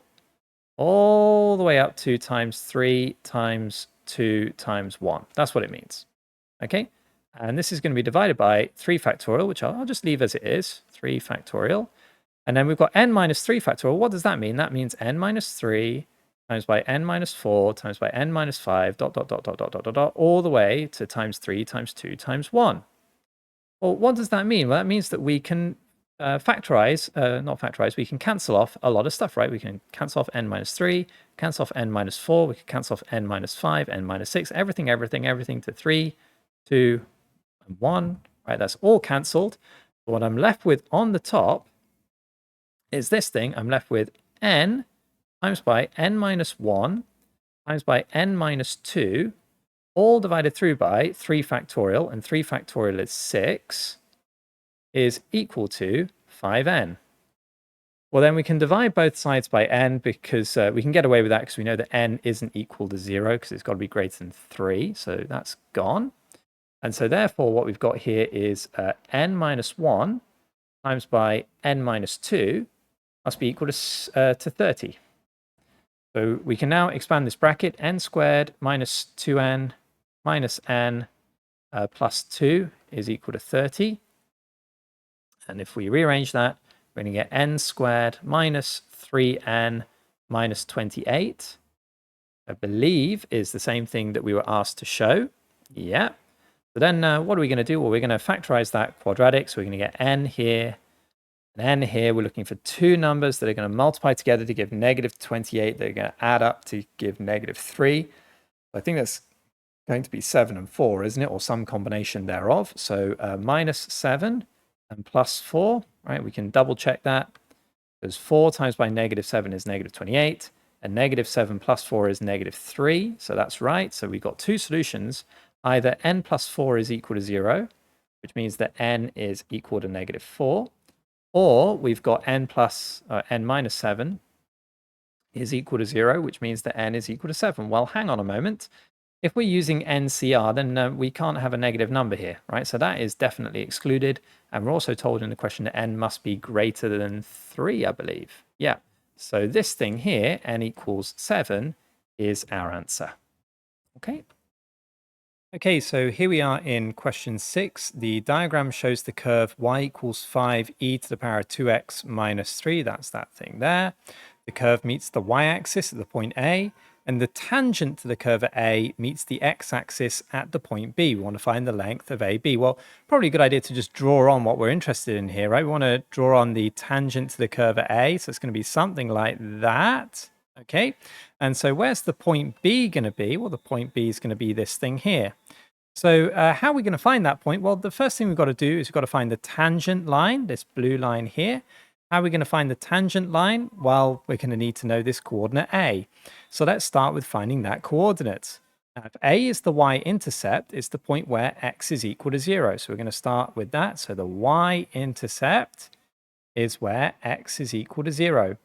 all the way up to times 3 times 2 times 1. That's what it means. Okay? And this is going to be divided by 3 factorial, which I'll just leave as it is, 3 factorial. And then we've got n minus 3 factorial. What does that mean? That means n minus 3 times by n minus 4 times by n minus 5, dot, dot, dot, dot, dot, dot, dot, dot, all the way to times 3 times 2 times 1. Well, what does that mean? Well, that means that we can not factorize, we can cancel off a lot of stuff, right? We can cancel off n minus 3, cancel off n minus 4, we can cancel off n minus 5, n minus 6, everything to 3, 2, and 1, right? That's all cancelled. What I'm left with on the top is this thing. I'm left with n times by n minus 1 times by n minus 2, all divided through by 3 factorial, and 3 factorial is 6, is equal to 5n. Well, then we can divide both sides by n because we can get away with that because we know that n isn't equal to 0 because it's got to be greater than 3, so that's gone. And so therefore what we've got here is n minus 1 times by n minus 2 must be equal to 30. So we can now expand this bracket. N squared minus 2n minus n plus 2 is equal to 30. And if we rearrange that, we're going to get n squared minus 3n minus 28, I believe is the same thing that we were asked to show. Yeah. So then what are we going to do? Well, we're going to factorize that quadratic. So we're going to get n here and n here. We're looking for two numbers that are going to multiply together to give negative 28. They're going to add up to give negative 3. I think that's going to be 7 and 4, isn't it? Or some combination thereof. So minus 7 and plus 4, right? We can double check that. Because 4 times by negative 7 is negative 28. And negative 7 plus 4 is negative 3. So that's right. So we've got two solutions. Either n plus 4 is equal to 0, which means that n is equal to negative 4. Or we've got n minus 7 is equal to 0, which means that n is equal to 7. Well, hang on a moment. If we're using NCR, then we can't have a negative number here, right? So that is definitely excluded. And we're also told in the question that n must be greater than 3, I believe. Yeah. So this thing here, n equals 7, is our answer. Okay. Okay, so here we are in question 6. The diagram shows the curve y equals 5e to the power of 2x minus 3. That's that thing there. The curve meets the y-axis at the point A, and the tangent to the curve at A meets the x-axis at the point B. We want to find the length of AB. Well, probably a good idea to just draw on what we're interested in here, right? We want to draw on the tangent to the curve at A, so it's going to be something like that. Okay, and so where's the point B going to be? Well, the point B is going to be this thing here. So how are we going to find that point? Well, the first thing we've got to do is we've got to find the tangent line, this blue line here. How are we going to find the tangent line? Well, we're going to need to know this coordinate A. So let's start with finding that coordinate. Now, if A is the y-intercept, it's the point where x is equal to 0. So we're going to start with that. So the y-intercept is where x is equal to 0.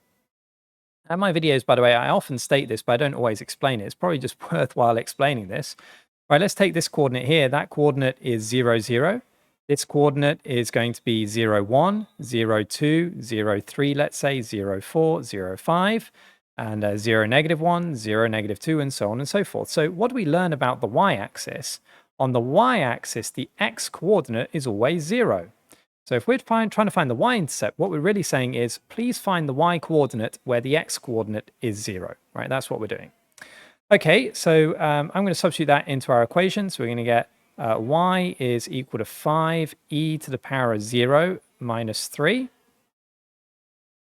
In my videos, by the way, I often state this, but I don't always explain it. It's probably just worthwhile explaining this. All right, let's take this coordinate here. That coordinate is 0, 0. This coordinate is going to be 0, 1, 0, 2, 0, 3, let's say, 0, 4, 0, 5, and 0, negative 1, 0, negative 2, and so on and so forth. So what do we learn about the y-axis? On the y-axis, the x-coordinate is always 0. So if we're trying to find the y-intercept, what we're really saying is, please find the y-coordinate where the x-coordinate is 0, right? That's what we're doing. Okay, so I'm going to substitute that into our equation. So we're going to get y is equal to 5e to the power of 0 minus 3.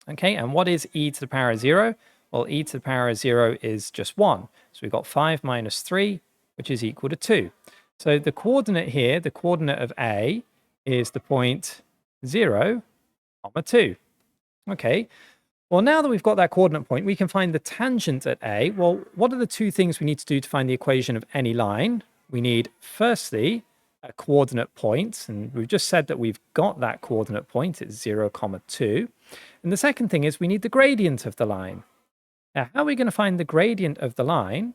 Okay, and what is e to the power of 0? Well, e to the power of 0 is just 1. So we've got 5 minus 3, which is equal to 2. So the coordinate here, the coordinate of A, is the point 0, 2. Okay, well, now that we've got that coordinate point, we can find the tangent at A. Well, what are the two things we need to do to find the equation of any line? We need, firstly, a coordinate point. And we've just said that we've got that coordinate point. It's 0, 2. And the second thing is we need the gradient of the line. Now, how are we going to find the gradient of the line?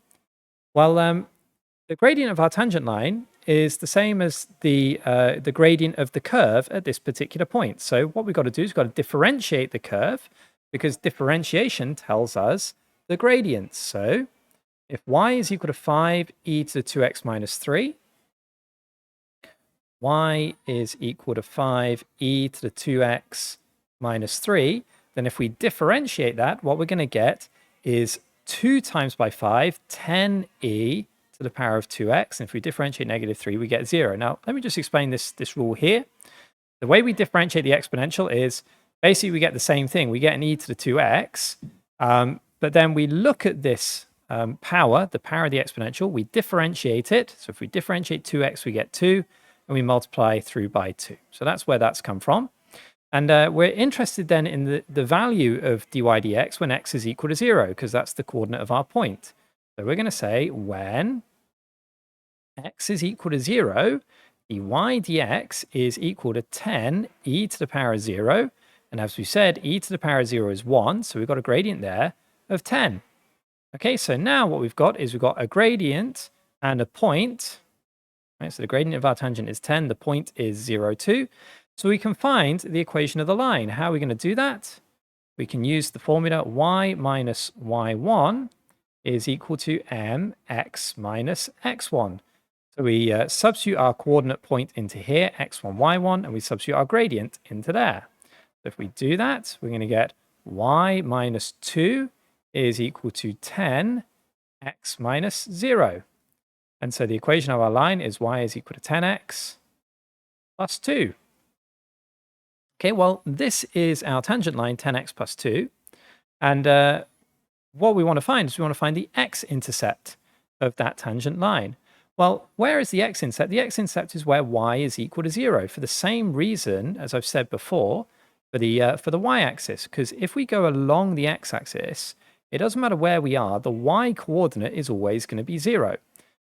Well, the gradient of our tangent line is the same as the gradient of the curve at this particular point. So what we've got to do is we've got to differentiate the curve, because differentiation tells us the gradient. So if y is equal to 5e to the 2x minus 3, y is equal to 5e to the 2x minus 3, then if we differentiate that, what we're going to get is 2 times by 5, 10e to the power of 2x. And if we differentiate negative 3, we get 0. Now, let me just explain this rule here. The way we differentiate the exponential is basically we get the same thing. We get an e to the 2x, but then we look at this power, the power of the exponential, we differentiate it. So if we differentiate 2x, we get 2, and we multiply through by 2. So that's where that's come from. And we're interested then in the value of dy dx when x is equal to 0, because that's the coordinate of our point. So we're going to say when x is equal to 0, dy dx is equal to 10 e to the power of 0. And as we said, e to the power of 0 is 1, so we've got a gradient there of 10. Okay, so now what we've got is we've got a gradient and a point. Right, so the gradient of our tangent is 10, the point is 0, 2. So we can find the equation of the line. How are we going to do that? We can use the formula y minus y1 is equal to mx minus x1. So we substitute our coordinate point into here, x1, y1, and we substitute our gradient into there. So if we do that, we're going to get y minus 2 is equal to 10 x minus 0. And so the equation of our line is y is equal to 10x plus 2. Okay, well, this is our tangent line, 10x plus 2. And what we want to find is we want to find the x-intercept of that tangent line. Well, where is the x-intercept? The x-intercept is where y is equal to 0 for the same reason, as I've said before, for the y-axis. Because if we go along the x-axis, it doesn't matter where we are, the y-coordinate is always going to be 0.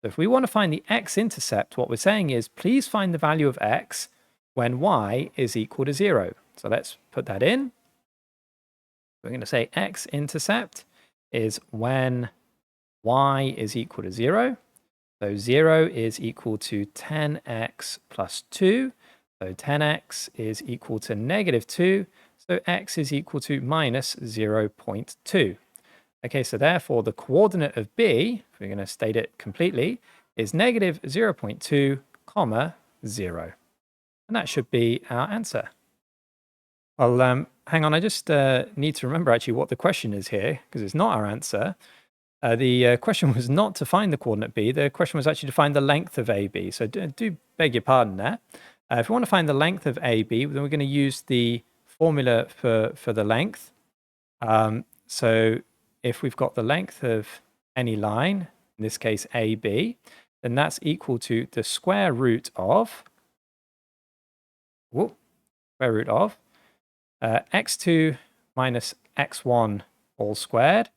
So if we want to find the x-intercept, what we're saying is, please find the value of x when y is equal to 0. So let's put that in. We're going to say x-intercept is when y is equal to 0. So 0 is equal to 10x plus 2. So 10x is equal to negative 2. So x is equal to minus 0.2. Okay, so therefore the coordinate of b, if we're going to state it completely, is negative 0.2, comma 0. And that should be our answer. Well, hang on, I just need to remember actually what the question is here, because it's not our answer. The question was not to find the coordinate b, the question was actually to find the length of AB. So do beg your pardon there. If we want to find the length of AB, then we're going to use the formula for the length. So if we've got the length of any line, in this case AB, then that's equal to the square root of x2 minus x1 all squared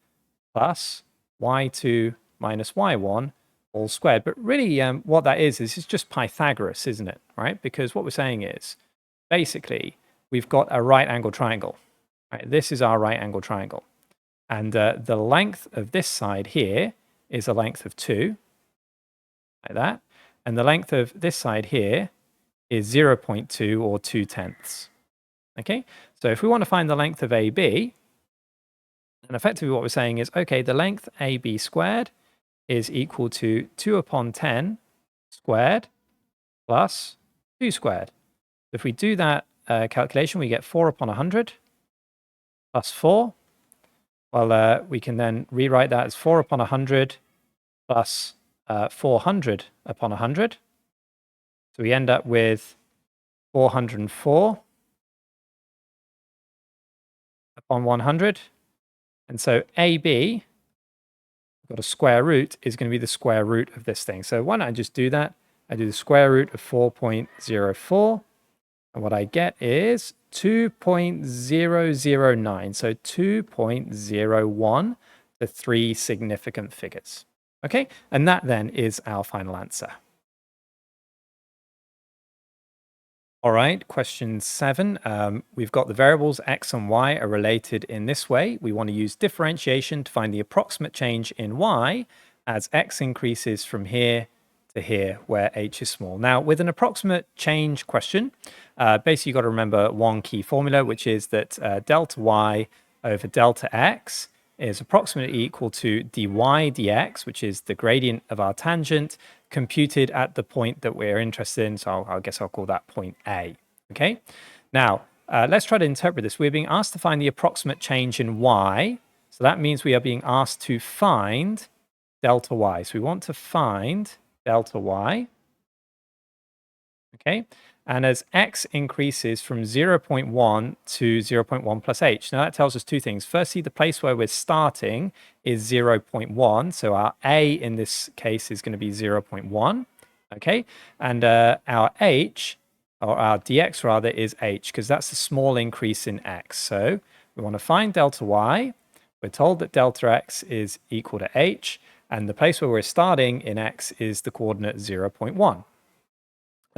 plus y2 minus y1 all squared. But really what that is it's just Pythagoras, isn't it? Right? Because what we're saying is basically we've got a right angle triangle. Right? This is our right angle triangle. And the length of this side here is a length of 2, like that. And the length of this side here is 0.2 or 2/10. Okay, so if we want to find the length of AB, then effectively what we're saying is, okay, the length AB squared is equal to 2 upon 10 squared plus 2 squared. If we do that calculation, we get 4 upon 100 plus 4. Well, we can then rewrite that as 4 upon 100 plus 400 upon 100. So we end up with 404 upon 100. And so AB, we've got a square root, is going to be the square root of this thing. So why don't I just do that? I do the square root of 4.04. And what I get is 2.009. So 2.01, the 3 significant figures. Okay, and that then is our final answer. All right, question 7. We've got the variables x and y are related in this way. We want to use differentiation to find the approximate change in y as x increases from here to here, where h is small. Now, with an approximate change question, basically you've got to remember one key formula, which is that delta y over delta x is approximately equal to dy dx, which is the gradient of our tangent, computed at the point that we're interested in. So I guess I'll call that point A. Okay. Now, let's try to interpret this. We're being asked to find the approximate change in y. So that means we are being asked to find delta y. So we want to find delta y. Okay. And as x increases from 0.1 to 0.1 plus h. Now that tells us two things. Firstly, the place where we're starting is 0.1. So our a in this case is going to be 0.1. Okay. And our h, or our dx rather, is h, because that's a small increase in x. So we want to find delta y. We're told that delta x is equal to h. And the place where we're starting in x is the coordinate 0.1.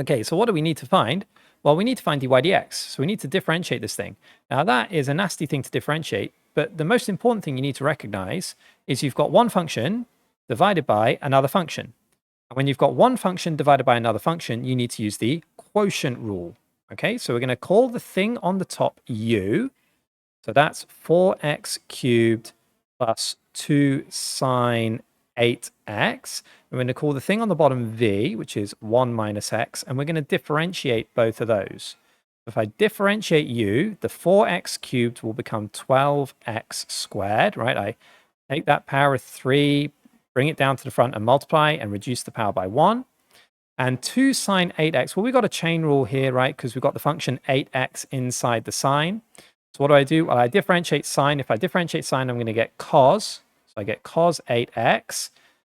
Okay, so what do we need to find? Well, we need to find dy dx. So we need to differentiate this thing. Now that is a nasty thing to differentiate, but the most important thing you need to recognize is you've got one function divided by another function. And when you've got one function divided by another function, you need to use the quotient rule. Okay, so we're going to call the thing on the top u. So that's 4x cubed plus 2 sine 8x. We're going to call the thing on the bottom v, which is 1 minus x, and we're going to differentiate both of those. If I differentiate u, the 4x cubed will become 12x squared, right? I take that power of 3, bring it down to the front and multiply and reduce the power by 1. And 2 sine 8x, well, we've got a chain rule here, right? Because we've got the function 8x inside the sine. So what do? Well, I differentiate sine. If I differentiate sine, I'm going to get cos. So I get cos 8x.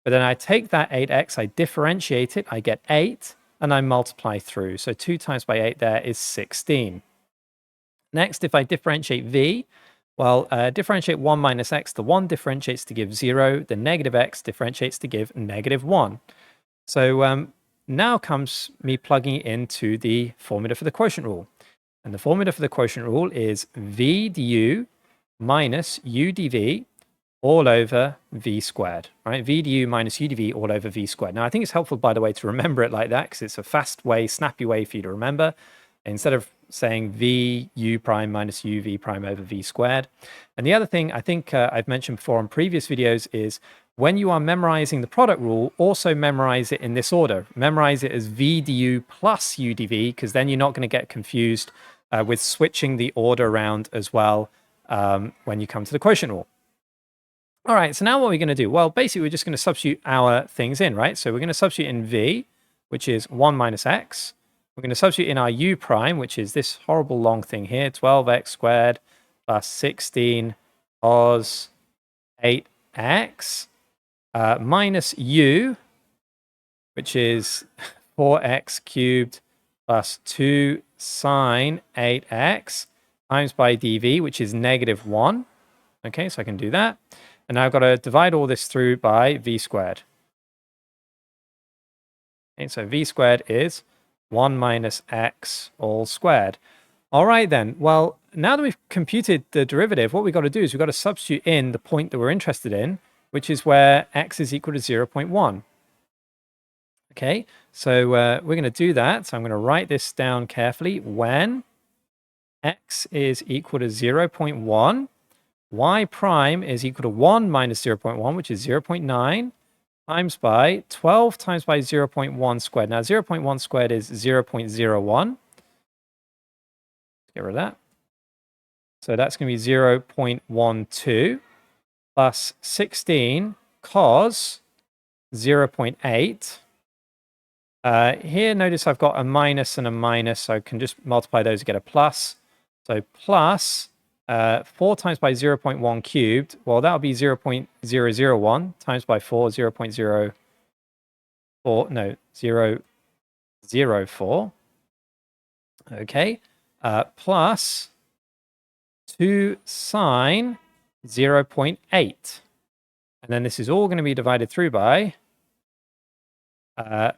But then I take that 8x, I differentiate it, I get 8, and I multiply through. So 2 times by 8 there is 16. Next, if I differentiate v, well, differentiate 1 minus x. The 1 differentiates to give 0. The negative x differentiates to give negative 1. So now comes me plugging it into the formula for the quotient rule. And the formula for the quotient rule is v du minus u dv all over v squared, right? V du minus u dv all over v squared. Now, I think it's helpful, by the way, to remember it like that because it's a fast way, snappy way for you to remember. Instead of saying v u prime minus u v prime over v squared. And the other thing I think I've mentioned before on previous videos is when you are memorizing the product rule, also memorize it in this order. Memorize it as v du plus u dv, because then you're not going to get confused with switching the order around as well when you come to the quotient rule. All right, so now what are we going to do? Well, basically, we're just going to substitute our things in, right? So we're going to substitute in v, which is 1 minus x. We're going to substitute in our u prime, which is this horrible long thing here, 12x squared plus 16 cos 8x minus u, which is 4x cubed plus 2 sine 8x times by dv, which is negative 1. Okay, so I can do that. And now I've got to divide all this through by v squared. Okay, so v squared is 1 minus x all squared. All right then, well, now that we've computed the derivative, what we've got to do is we've got to substitute in the point that we're interested in, which is where x is equal to 0.1. Okay, so we're going to do that. So I'm going to write this down carefully. When x is equal to 0.1, y prime is equal to 1 minus 0.1, which is 0.9, times by 12 times by 0.1 squared. Now, 0.1 squared is 0.01. Get rid of that. So that's going to be 0.12 plus 16 cos 0.8. Here, notice I've got a minus and a minus, so I can just multiply those to get a plus. So plus 4 times by 0.1 cubed, well, that'll be 0.001 times by 4, 0.04, no, 0.04. Okay, plus 2 sine 0.8. And then this is all going to be divided through by 1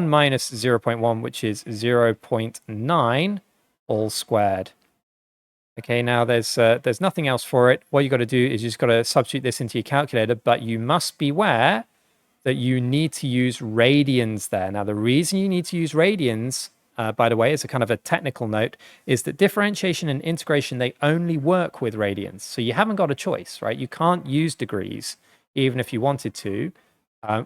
minus 0.1, which is 0.9 all squared. Okay, now there's nothing else for it. What you got to do is you just got to substitute this into your calculator, but you must beware that you need to use radians there. Now, the reason you need to use radians, by the way, as a kind of a technical note, is that differentiation and integration, they only work with radians. So you haven't got a choice, right? You can't use degrees, even if you wanted to.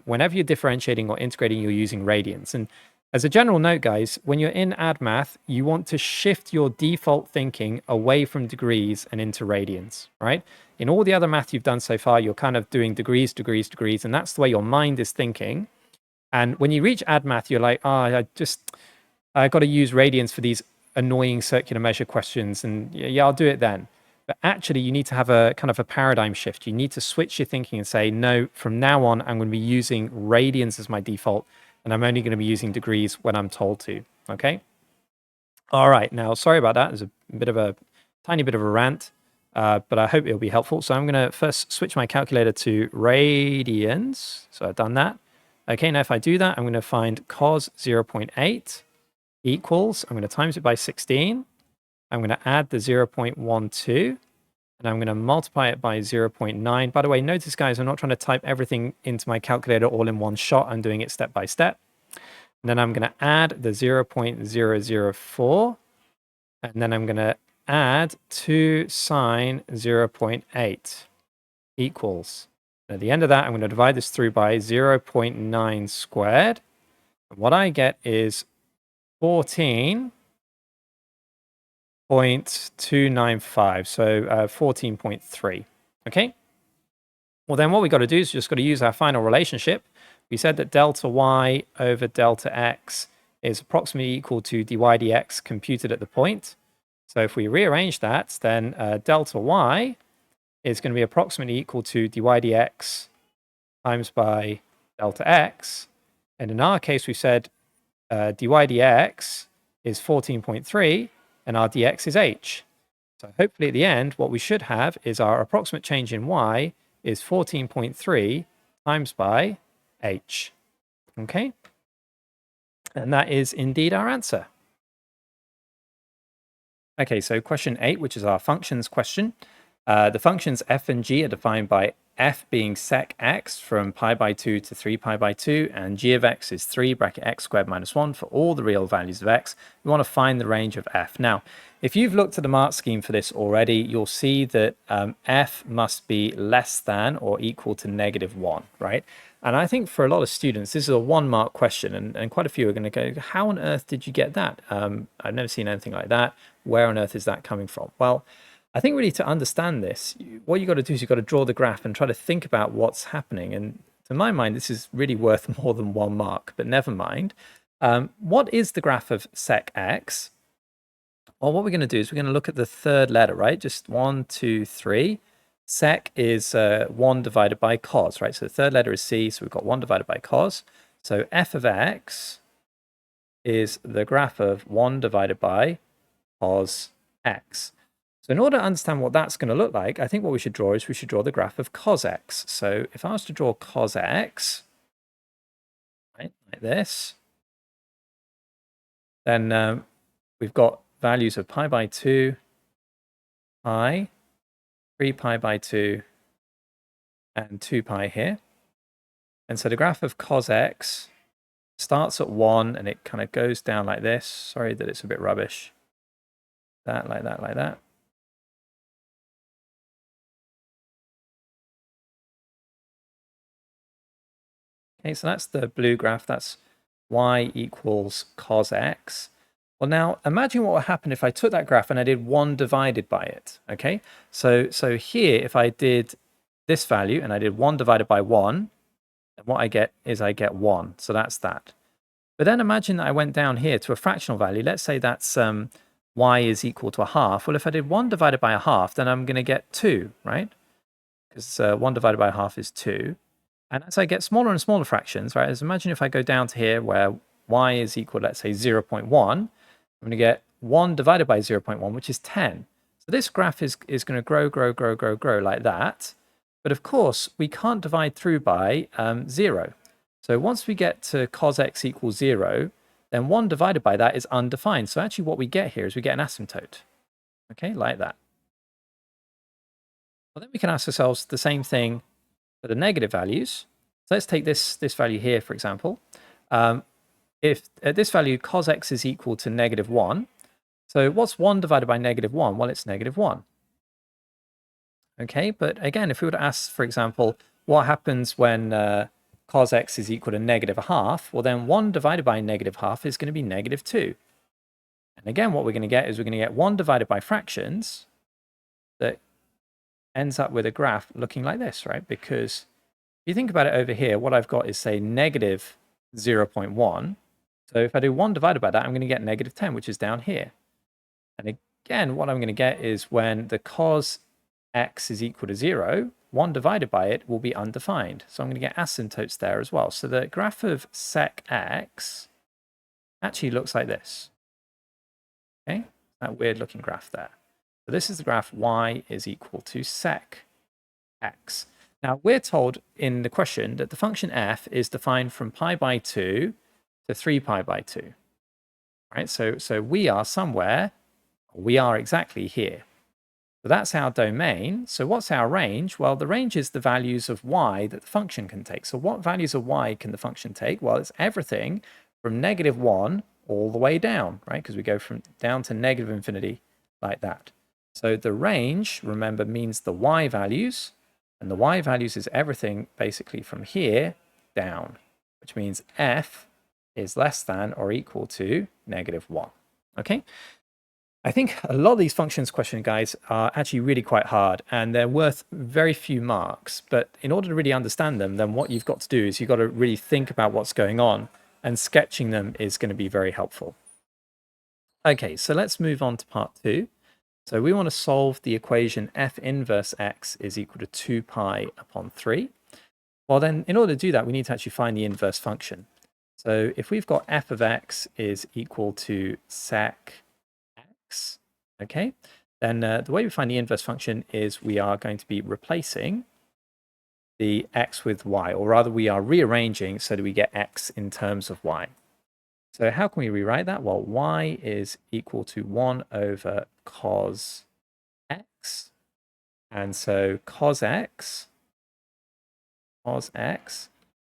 Whenever you're differentiating or integrating, you're using radians. And as a general note, guys, when you're in add math, you want to shift your default thinking away from degrees and into radians, right? In all the other math you've done so far, you're kind of doing degrees, degrees, degrees, and that's the way your mind is thinking. And when you reach add math, you're like, I got to use radians for these annoying circular measure questions. And yeah, I'll do it then. But actually, you need to have a kind of a paradigm shift. You need to switch your thinking and say, no, from now on, I'm going to be using radians as my default. And I'm only going to be using degrees when I'm told to. Okay. All right. Now, sorry about that. There's a bit of a tiny bit of a rant, but I hope it'll be helpful. So I'm going to first switch my calculator to radians. So I've done that. Okay. Now, if I do that, I'm going to find cos 0.8 equals, I'm going to times it by 16. I'm going to add the 0.12 and I'm going to multiply it by 0.9. By the way, notice guys, I'm not trying to type everything into my calculator all in one shot. I'm doing it step by step. And then I'm going to add the 0.004 and then I'm going to add 2 sine 0.8 equals. And at the end of that, I'm going to divide this through by 0.9 squared. And what I get is 14.295, so 14.3. Okay. Well, then what we got to do is just got to use our final relationship. We said that delta y over delta x is approximately equal to dy dx computed at the point. So if we rearrange that, then delta y is going to be approximately equal to dy dx times by delta x. And in our case, we said dy dx is 14.3 and our dx is h. So hopefully at the end, what we should have is our approximate change in y is 14.3 times by h. Okay? And that is indeed our answer. Okay, so question 8, which is our functions question. The functions f and g are defined by f being sec x from pi by 2 to 3 pi by 2, and g of x is 3 bracket x squared minus 1 for all the real values of x. We want to find the range of f. Now, if you've looked at the mark scheme for this already, you'll see that f must be less than or equal to -1, right? And I think for a lot of students, this is a 1-mark question, and quite a few are going to go, how on earth did you get that? I've never seen anything like that. Where on earth is that coming from? Well, I think really to understand this, what you got to do is you've got to draw the graph and try to think about what's happening. And to my mind, this is really worth more than 1 mark, but never mind. What is the graph of sec x? Well, what we're going to do is we're going to look at the third letter, right? Just 1, 2, 3. Sec is 1 divided by cos, right? So the third letter is c, so we've got 1 divided by cos. So f of x is the graph of 1 divided by cos x. So in order to understand what that's going to look like, I think what we should draw is we should draw the graph of cos x. So if I was to draw cos x, right, like this, then we've got values of pi by 2, pi, 3 pi by 2, and 2 pi here. And so the graph of cos x starts at 1 and it kind of goes down like this. Sorry that it's a bit rubbish. That, like that, like that. Okay, so that's the blue graph. That's y equals cos x. Well, now imagine what would happen if I took that graph and I did 1 divided by it. Okay, so here, if I did this value and I did 1 divided by 1, and what I get is I get 1. So that's that. But then imagine that I went down here to a fractional value. Let's say that's y is equal to a half. Well, if I did 1 divided by a half, then I'm going to get 2, right? Because 1 divided by a half is 2. And as I get smaller and smaller fractions, right, as imagine if I go down to here where y is equal, let's say 0.1, I'm going to get 1 divided by 0.1, which is 10. So this graph is going to grow like that. But of course, we can't divide through by 0. So once we get to cos x equals 0, then 1 divided by that is undefined. So actually what we get here is we get an asymptote. Okay, like that. Well, then we can ask ourselves the same thing for the negative values. So let's take this value here, for example. If at this value cos x is equal to -1, so what's 1 divided by -1? Well, it's -1. Okay, but again, if we were to ask, for example, what happens when cos x is equal to negative a half, well then 1 divided by negative half is going to be negative 2. And again, what we're going to get is we're going to get 1 divided by fractions that ends up with a graph looking like this, right? Because if you think about it over here, what I've got is, say, negative 0.1. So if I do 1 divided by that, I'm going to get negative 10, which is down here. And again, what I'm going to get is when the cos x is equal to 0, 1 divided by it will be undefined. So I'm going to get asymptotes there as well. So the graph of sec x actually looks like this. Okay, that weird looking graph there. So this is the graph y is equal to sec x. Now we're told in the question that the function f is defined from pi by 2 to 3 pi by 2. Right? So we are somewhere, we are exactly here. So that's our domain. So what's our range? Well, the range is the values of y that the function can take. So what values of y can the function take? Well, it's everything from negative 1 all the way down, right? Because we go from down to negative infinity like that. So the range, remember, means the y values, and the y values is everything basically from here down, which means f is less than or equal to negative 1. Okay? I think a lot of these functions question, guys, are actually really quite hard, and they're worth very few marks. But in order to really understand them, then what you've got to do is you've got to really think about what's going on, and sketching them is going to be very helpful. Okay, so let's move on to part 2. So we want to solve the equation f inverse x is equal to 2 pi upon 3. Well, then, in order to do that, we need to actually find the inverse function. So if we've got f of x is equal to sec x, okay, then the way we find the inverse function is we are going to be replacing the x with y, or rather we are rearranging so that we get x in terms of y. So how can we rewrite that? Well, y is equal to 1 over cos x. And so cos x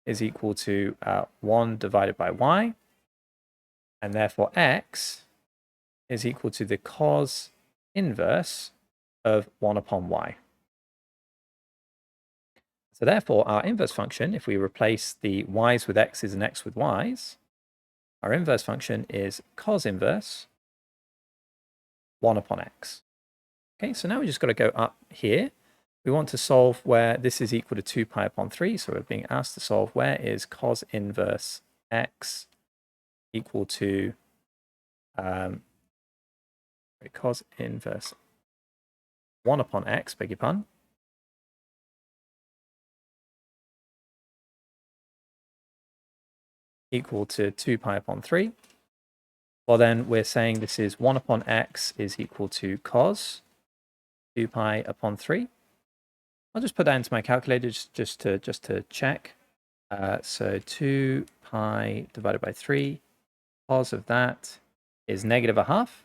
is equal to 1 divided by y. And therefore x is equal to the cos inverse of 1 upon y. So therefore, our inverse function, if we replace the y's with x's and x with y's, our inverse function is cos inverse 1 upon x. Okay, so now we just got to go up here. We want to solve where this is equal to 2 pi upon 3. So we're being asked to solve where is cos inverse x equal to cos inverse 1 upon x, beg your pardon, equal to 2 pi upon 3. Well, then we're saying this is 1 upon x is equal to cos 2 pi upon 3. I'll just put that into my calculator just to check. So 2 pi divided by 3, cos of that is negative a half.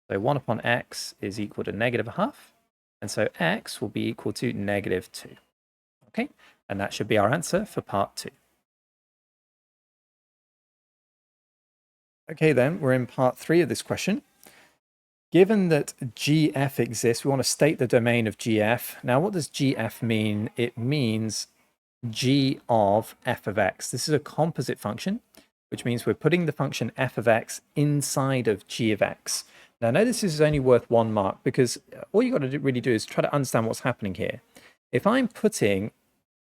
So 1 upon x is equal to negative a half. And so x will be equal to negative 2. Okay, and that should be our answer for part 2. Okay, then we're in part 3 of this question. Given that GF exists, we want to state the domain of GF. Now, what does GF mean? It means G of f of x. This is a composite function, which means we're putting the function f of x inside of g of x. Now, notice this is only worth 1 mark because all you've got to really do is try to understand what's happening here. If I'm putting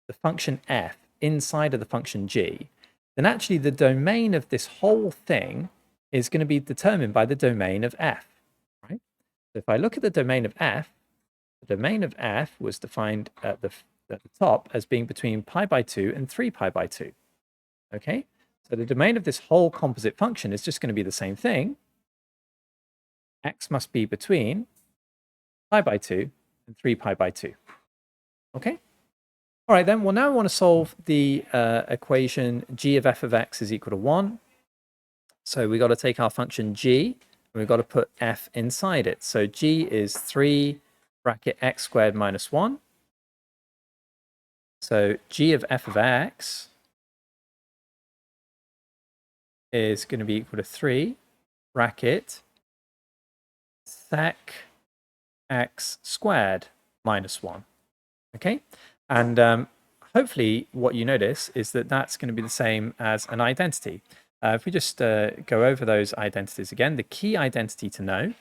the function f inside of the function g, then actually the domain of this whole thing is going to be determined by the domain of f. Right? So if I look at the domain of f, the domain of f was defined at the top as being between pi by 2 and 3 pi by 2. Okay, so the domain of this whole composite function is just going to be the same thing. X must be between pi by 2 and 3 pi by 2. Okay, all right then. Well, now I want to solve the equation g of f of x is equal to 1. So we got to take our function g, and we've got to put f inside it. So g is 3 bracket x squared minus 1. So g of f of x is going to be equal to 3 bracket sec x squared minus 1. Okay, and hopefully what you notice is that that's going to be the same as an identity. If we just go over those identities again, the key identity to know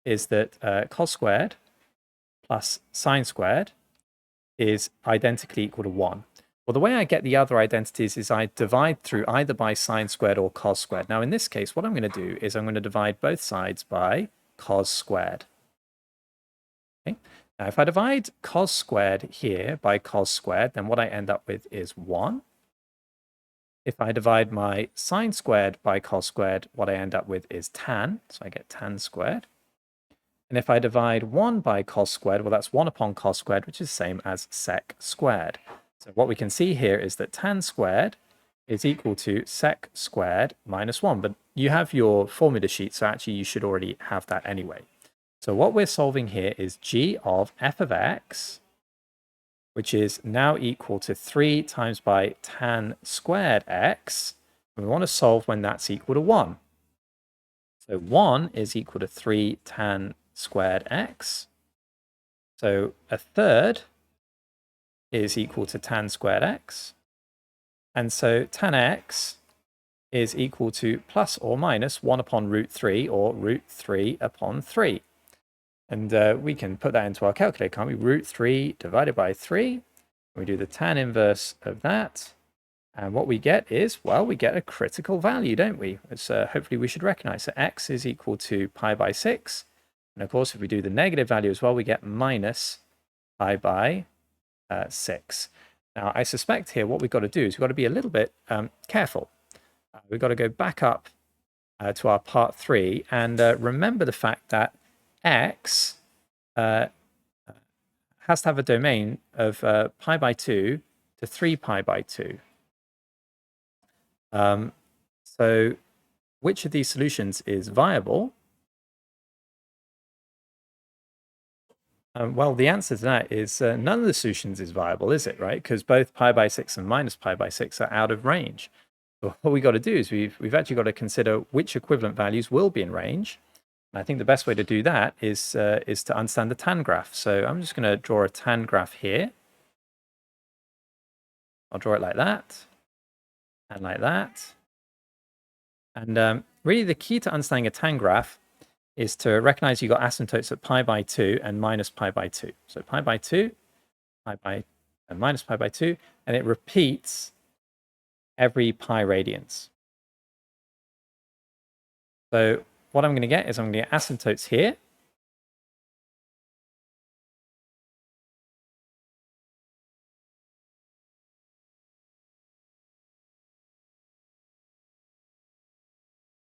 is that cos squared plus sine squared is identically equal to 1. Well, the way I get the other identities is I divide through either by sine squared or cos squared. Now, in this case, what I'm going to do is I'm going to divide both sides by cos squared. Okay. Now, if I divide cos squared here by cos squared, then what I end up with is 1. If I divide my sine squared by cos squared, what I end up with is tan. So I get tan squared. And if I divide 1 by cos squared, well, that's 1 upon cos squared, which is the same as sec squared. So what we can see here is that tan squared is equal to sec squared minus 1. But you have your formula sheet, so actually you should already have that anyway. So what we're solving here is g of f of x, which is now equal to 3 times by tan squared x. And we want to solve when that's equal to 1. So 1 is equal to 3 tan squared x. So a third is equal to tan squared x. And so tan x is equal to plus or minus 1 upon root 3 or root 3 upon 3. And we can put that into our calculator, can't we? Root 3 divided by 3. We do the tan inverse of that. And what we get is, well, we get a critical value, don't we? Which hopefully we should recognize. So x is equal to pi by 6. And of course, if we do the negative value as well, we get minus pi by 6. Now, I suspect here what we've got to do is we've got to be a little bit careful. We've got to go back up to our part 3 and remember the fact that x has to have a domain of pi by 2 to 3 pi by 2. So which of these solutions is viable? Well, the answer to that is none of the solutions is viable, is it, right? Because both pi by 6 and minus pi by 6 are out of range. So what we've got to do is we've actually got to consider which equivalent values will be in range. And I think the best way to do that is to understand the tan graph. So I'm just going to draw a tan graph here. I'll draw it like that, and like that. And really the key to understanding a tan graph is to recognize you've got asymptotes at pi by 2 and minus pi by 2. So pi by 2, pi by and minus pi by 2, and it repeats every pi radians. So what I'm going to get is I'm going to get asymptotes here.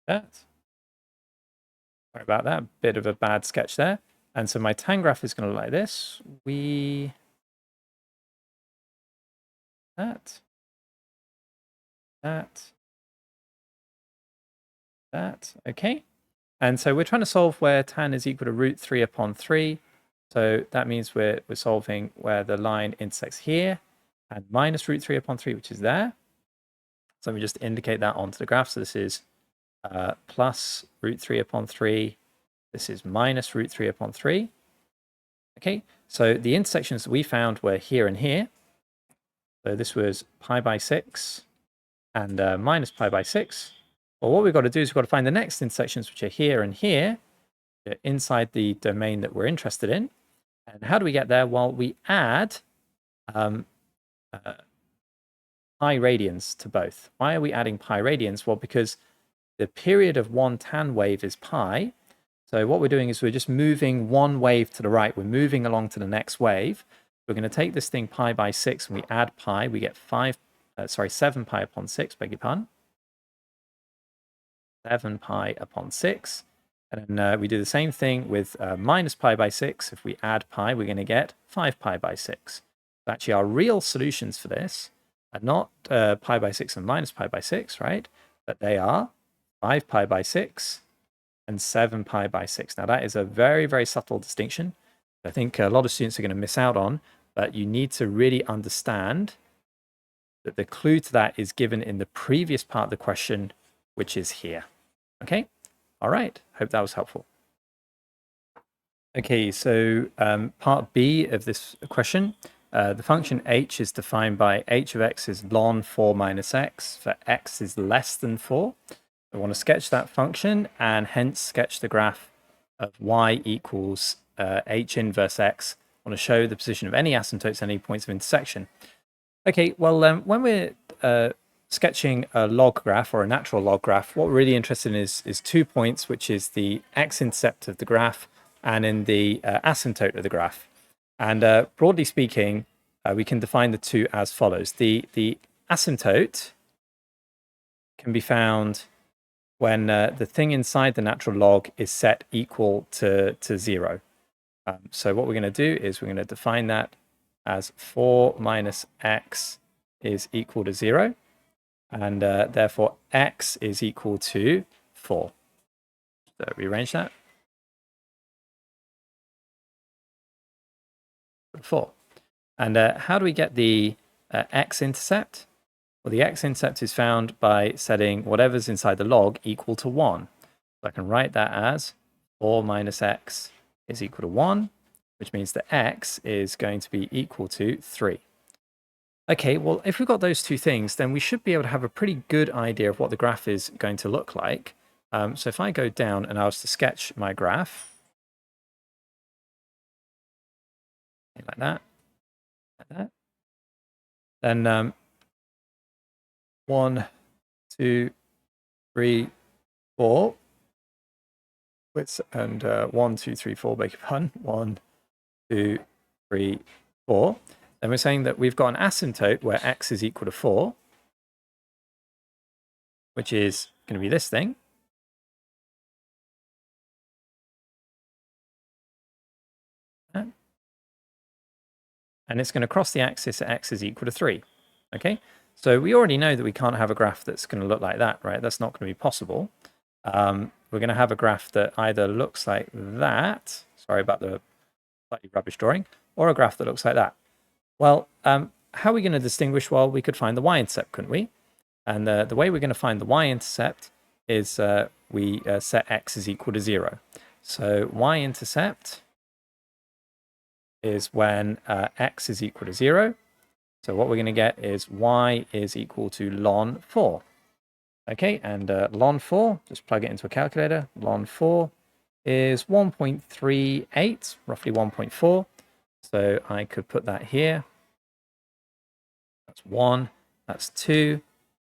That. Sorry about that, bit of a bad sketch there. And so my tan graph is going to look like this. That. Okay. And so we're trying to solve where tan is equal to root 3 upon 3. So that means we're solving where the line intersects here and minus root 3 upon 3, which is there. So we just indicate that onto the graph. So this is plus root 3 upon 3. This is minus root 3 upon 3. Okay, so the intersections that we found were here and here. So this was pi by 6 and minus pi by 6. Well, what we've got to do is we've got to find the next intersections, which are here and here, inside the domain that we're interested in. And how do we get there? Well, we add pi radians to both. Why are we adding pi radians? Well, because the period of one tan wave is pi. So what we're doing is we're just moving one wave to the right. We're moving along to the next wave. We're going to take this thing pi by 6 and we add pi. We get 7 pi upon 6, beg your pardon. 7 pi upon 6. And then we do the same thing with minus pi by 6. If we add pi, we're going to get 5 pi by 6. So actually, our real solutions for this are not pi by 6 and minus pi by 6, right? But they are 5 pi by 6 and 7 pi by 6. Now, that is a very, very subtle distinction. I think a lot of students are going to miss out on, but you need to really understand that the clue to that is given in the previous part of the question, which is here. Okay? All right. Hope that was helpful. Okay, so part B of this question The function h is defined by h of x is ln 4 minus x for x is less than 4. I want to sketch that function and hence sketch the graph of y equals h inverse x. I want to show the position of any asymptotes at any points of intersection. Okay, well, when we're sketching a log graph or a natural log graph, what we're really interested in is 2 points, which is the x-intercept of the graph and in the asymptote of the graph. And broadly speaking, we can define the two as follows. The asymptote can be found when the thing inside the natural log is set equal to 0. So what we're going to do is we're going to define that as 4 minus x is equal to 0. And therefore, x is equal to 4. So rearrange that. 4. And how do we get the x-intercept? Well, the x-intercept is found by setting whatever's inside the log equal to 1. So I can write that as 4 minus x is equal to 1, which means that x is going to be equal to 3. Okay, well, if we've got those two things, then we should be able to have a pretty good idea of what the graph is going to look like. So if I go down and I was to sketch my graph, like that, then 1, 2, 3, 4, and 1, 2, 3, 4, beg your pardon, 1, 2, 3, 4. Then we're saying that we've got an asymptote where x is equal to 4, which is going to be this thing. And it's going to cross the axis at x is equal to 3. Okay, so we already know that we can't have a graph that's going to look like that, right? That's not going to be possible. We're going to have a graph that either looks like that, sorry about the slightly rubbish drawing, or a graph that looks like that. Well, how are we going to distinguish? Well, we could find the y-intercept, couldn't we? And the way we're going to find the y-intercept is we set x is equal to 0. So y-intercept is when x is equal to 0. So what we're going to get is y is equal to ln 4. Okay, and ln 4, just plug it into a calculator. Ln 4 is 1.38, roughly 1.4. So I could put that here. That's 1, that's 2.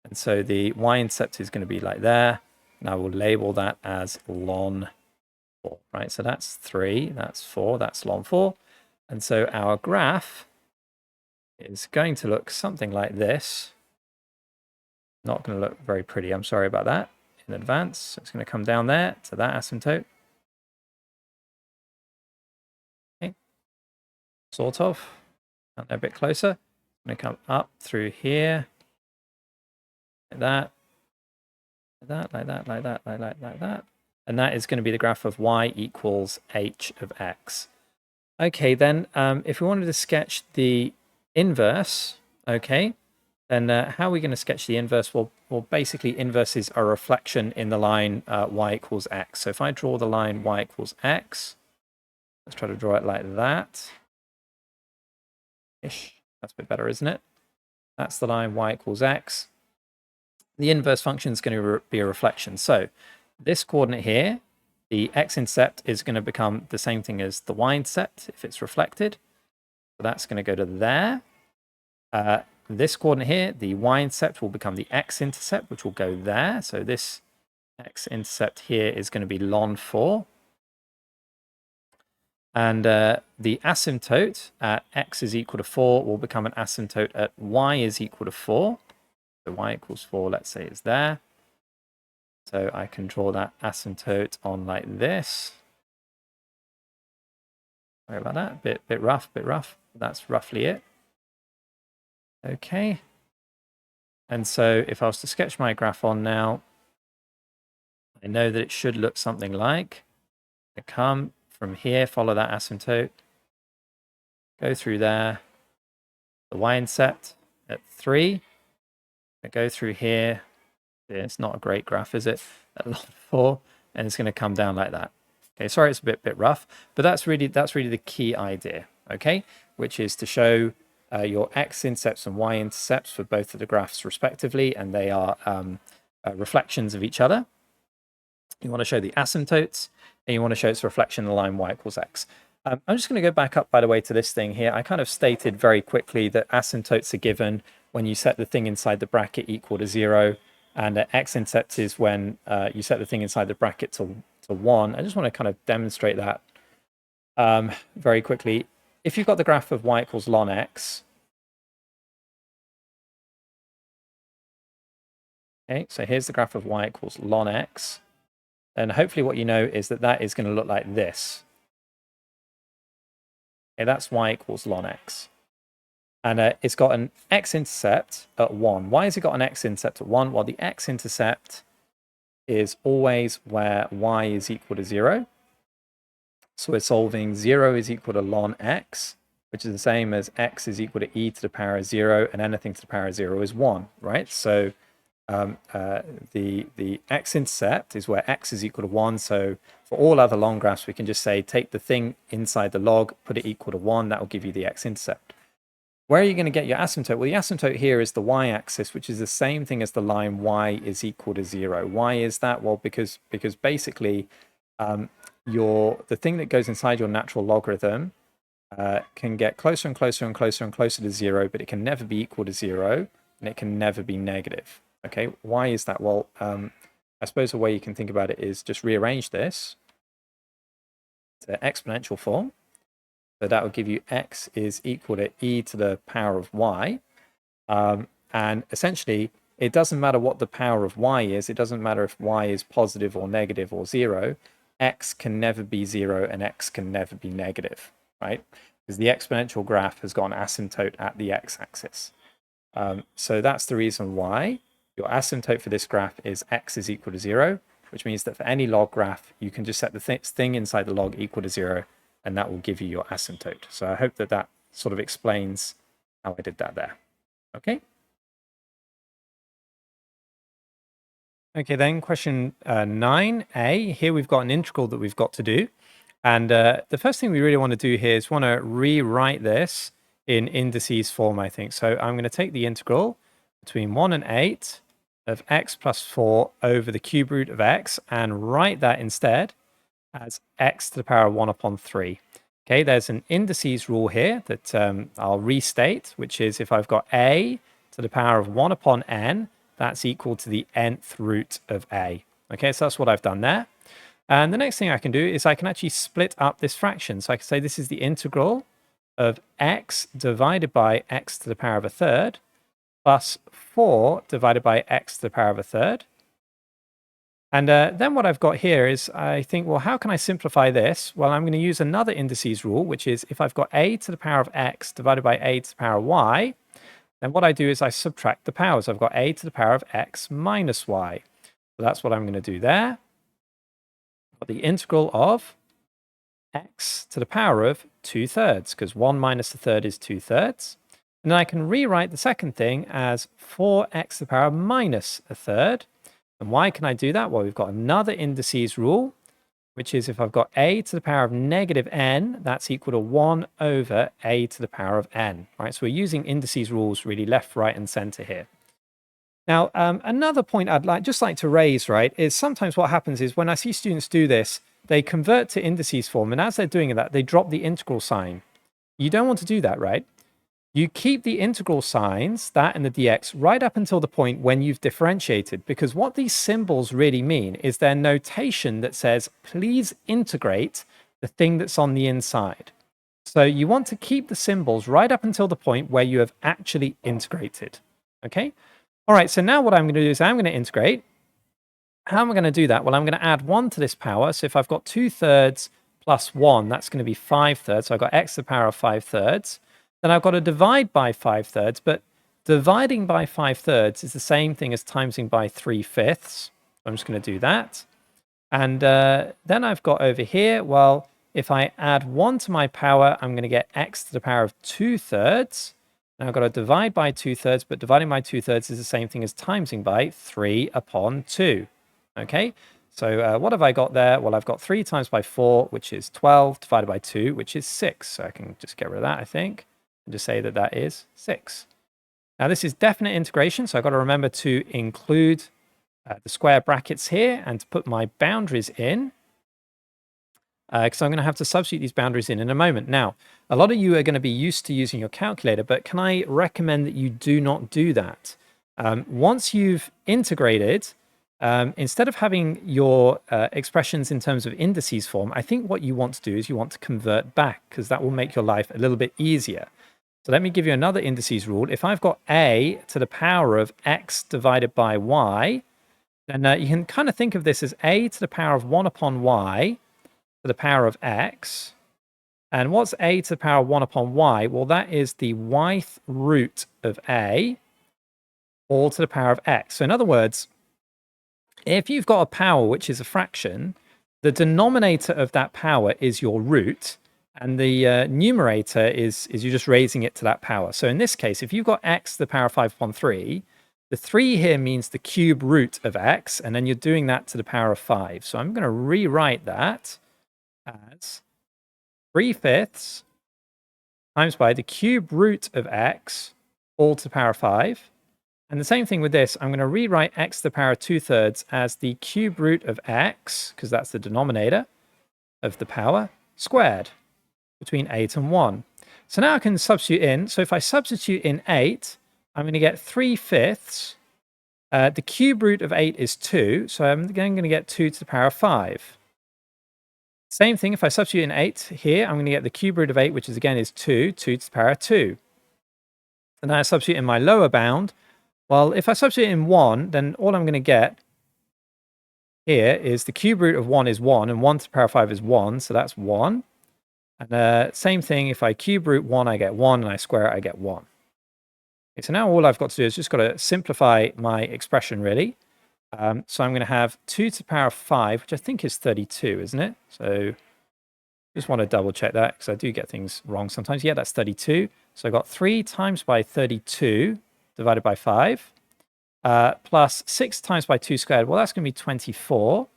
And so the y-intercept is going to be like there. And I will label that as ln 4, right? So that's 3, that's 4, that's ln 4. And so our graph is going to look something like this. Not going to look very pretty. I'm sorry about that in advance. So it's going to come down there to that asymptote. Okay. Sort of. Come a bit closer. It's going to come up through here. Like that. Like that, like that, like that, like that, like that. And that is going to be the graph of y equals h of x. Okay, then if we wanted to sketch the inverse, okay, then how are we going to sketch the inverse? Well, basically inverses are a reflection in the line y equals x. So if I draw the line y equals x, let's try to draw it like that. Ish. That's a bit better, isn't it? That's the line y equals x. The inverse function is going to be a reflection. So this coordinate here, the x-intercept is going to become the same thing as the y-intercept if it's reflected. So that's going to go to there. This coordinate here, the y-intercept will become the x-intercept, which will go there. So this x-intercept here is going to be ln 4. And the asymptote at x is equal to 4 will become an asymptote at y is equal to 4. So y equals 4, let's say, is there. So I can draw that asymptote on like this. Sorry about that, bit rough, bit rough. That's roughly it. Okay. And so if I was to sketch my graph on now, I know that it should look something like, I come from here, follow that asymptote, go through there, the y-intercept at 3, I go through here. It's not a great graph, is it? At ln 4, and it's going to come down like that. Okay, sorry, it's a bit rough, but that's really the key idea. Okay, which is to show your x-intercepts and y-intercepts for both of the graphs respectively, and they are reflections of each other. You want to show the asymptotes, and you want to show its reflection in the line y equals x. I'm just going to go back up, by the way, to this thing here. I kind of stated very quickly that asymptotes are given when you set the thing inside the bracket equal to 0, and x-intercept is when you set the thing inside the bracket to 1. I just want to kind of demonstrate that very quickly. If you've got the graph of y equals ln x, okay, so here's the graph of y equals ln x, and hopefully what you know is that that is going to look like this. Okay, that's y equals ln x. And it's got an x-intercept at 1. Why has it got an x-intercept at 1? Well, the x-intercept is always where y is equal to 0. So we're solving 0 is equal to ln x, which is the same as x is equal to e to the power of 0, and anything to the power of 0 is 1, right? So the x-intercept is where x is equal to 1. So for all other long graphs, we can just say take the thing inside the log, put it equal to 1. That will give you the x-intercept. Where are you going to get your asymptote? Well, the asymptote here is the y-axis, which is the same thing as the line y is equal to 0. Why is that? Well, because basically the thing that goes inside your natural logarithm can get closer and closer and closer and closer to 0, but it can never be equal to 0, and it can never be negative. Okay, why is that? Well, I suppose the way you can think about it is just rearrange this to exponential form. So that will give you x is equal to e to the power of y. And essentially, it doesn't matter what the power of y is. It doesn't matter if y is positive or negative or 0. X can never be 0 and x can never be negative, right? Because the exponential graph has got an asymptote at the x-axis. So that's the reason why your asymptote for this graph is x is equal to 0, which means that for any log graph, you can just set the thing inside the log equal to 0, and that will give you your asymptote. So I hope that that sort of explains how I did that there. Okay. Okay, then question 9a. Here we've got an integral that we've got to do. And the first thing we really want to do here is want to rewrite this in indices form, I think. So I'm going to take the integral between 1 and 8 of x plus 4 over the cube root of x and write that instead as x to the power of 1 upon 3. Okay, there's an indices rule here that I'll restate, which is if I've got a to the power of 1 upon n, that's equal to the nth root of a. Okay, so that's what I've done there. And the next thing I can do is I can actually split up this fraction. So I can say this is the integral of x divided by x to the power of a third plus 4 divided by x to the power of a third. And then what I've got here is I think, well, how can I simplify this? Well, I'm going to use another indices rule, which is if I've got a to the power of x divided by a to the power of y, then what I do is I subtract the powers. I've got a to the power of x minus y. So that's what I'm going to do there. I've got the integral of x to the power of 2/3, because 1 minus a third is 2/3. And then I can rewrite the second thing as 4x to the power of minus a third. And why can I do that? Well, we've got another indices rule, which is if I've got a to the power of negative n, that's equal to 1 over a to the power of n. Right? So we're using indices rules really left, right, and center here. Now, another point I'd just like to raise, right, is sometimes what happens is when I see students do this, they convert to indices form, and as they're doing that, they drop the integral sign. You don't want to do that, right? You keep the integral signs, that and the dx, right up until the point when you've differentiated, because what these symbols really mean is their notation that says, please integrate the thing that's on the inside. So you want to keep the symbols right up until the point where you have actually integrated. Okay? All right, so now what I'm going to do is I'm going to integrate. How am I going to do that? Well, I'm going to add 1 to this power. So if I've got 2/3 plus 1, that's going to be 5/3. So I've got x to the power of 5/3. Then I've got to divide by 5/3, but dividing by 5/3 is the same thing as timesing by 3/5. I'm just going to do that. And then I've got over here, well, if I add 1 to my power, I'm going to get x to the power of 2/3. Now I've got to divide by 2/3, but dividing by 2/3 is the same thing as timesing by 3 upon 2. Okay, so what have I got there? Well, I've got 3 times by 4, which is 12, divided by 2, which is 6. So I can just get rid of that, I think. and just say that that is 6. Now this is definite integration, so I've got to remember to include the square brackets here and to put my boundaries in, because I'm going to have to substitute these boundaries in a moment. Now, a lot of you are going to be used to using your calculator, but can I recommend that you do not do that? Once you've integrated, instead of having your expressions in terms of indices form, I think what you want to do is you want to convert back, because that will make your life a little bit easier. So let me give you another indices rule. If I've got a to the power of x divided by y, then you can kind of think of this as a to the power of 1 upon y to the power of x. And what's a to the power of 1 upon y? Well, that is the yth root of a all to the power of x. So in other words, if you've got a power which is a fraction, the denominator of that power is your root, and the numerator is you're just raising it to that power. So in this case, if you've got x to the power of 5 upon 3, the 3 here means the cube root of x, and then you're doing that to the power of 5. So I'm going to rewrite that as 3/5 times by the cube root of x all to the power of 5. And the same thing with this, I'm going to rewrite x to the power of 2/3 as the cube root of x, because that's the denominator of the power, squared between 8 and 1. So now I can substitute in. So if I substitute in 8, I'm going to get 3/5. The cube root of 8 is 2, so I'm then going to get 2 to the power of 5. Same thing, if I substitute in 8 here, I'm going to get the cube root of 8, which is again is 2 to the power of 2. And then I substitute in my lower bound. Well, if I substitute in 1, then all I'm going to get here is the cube root of 1 is 1, and 1 to the power of 5 is 1, so that's 1. And same thing, if I cube root 1, I get 1, and I square it, I get 1. Okay, so now all I've got to do is just got to simplify my expression, really. So I'm going to have 2 to the power of 5, which I think is 32, isn't it? So just want to double check that, because I do get things wrong sometimes. Yeah, that's 32. So I got 3 times by 32 divided by 5, plus 6 times by 2 squared. Well, that's going to be 24,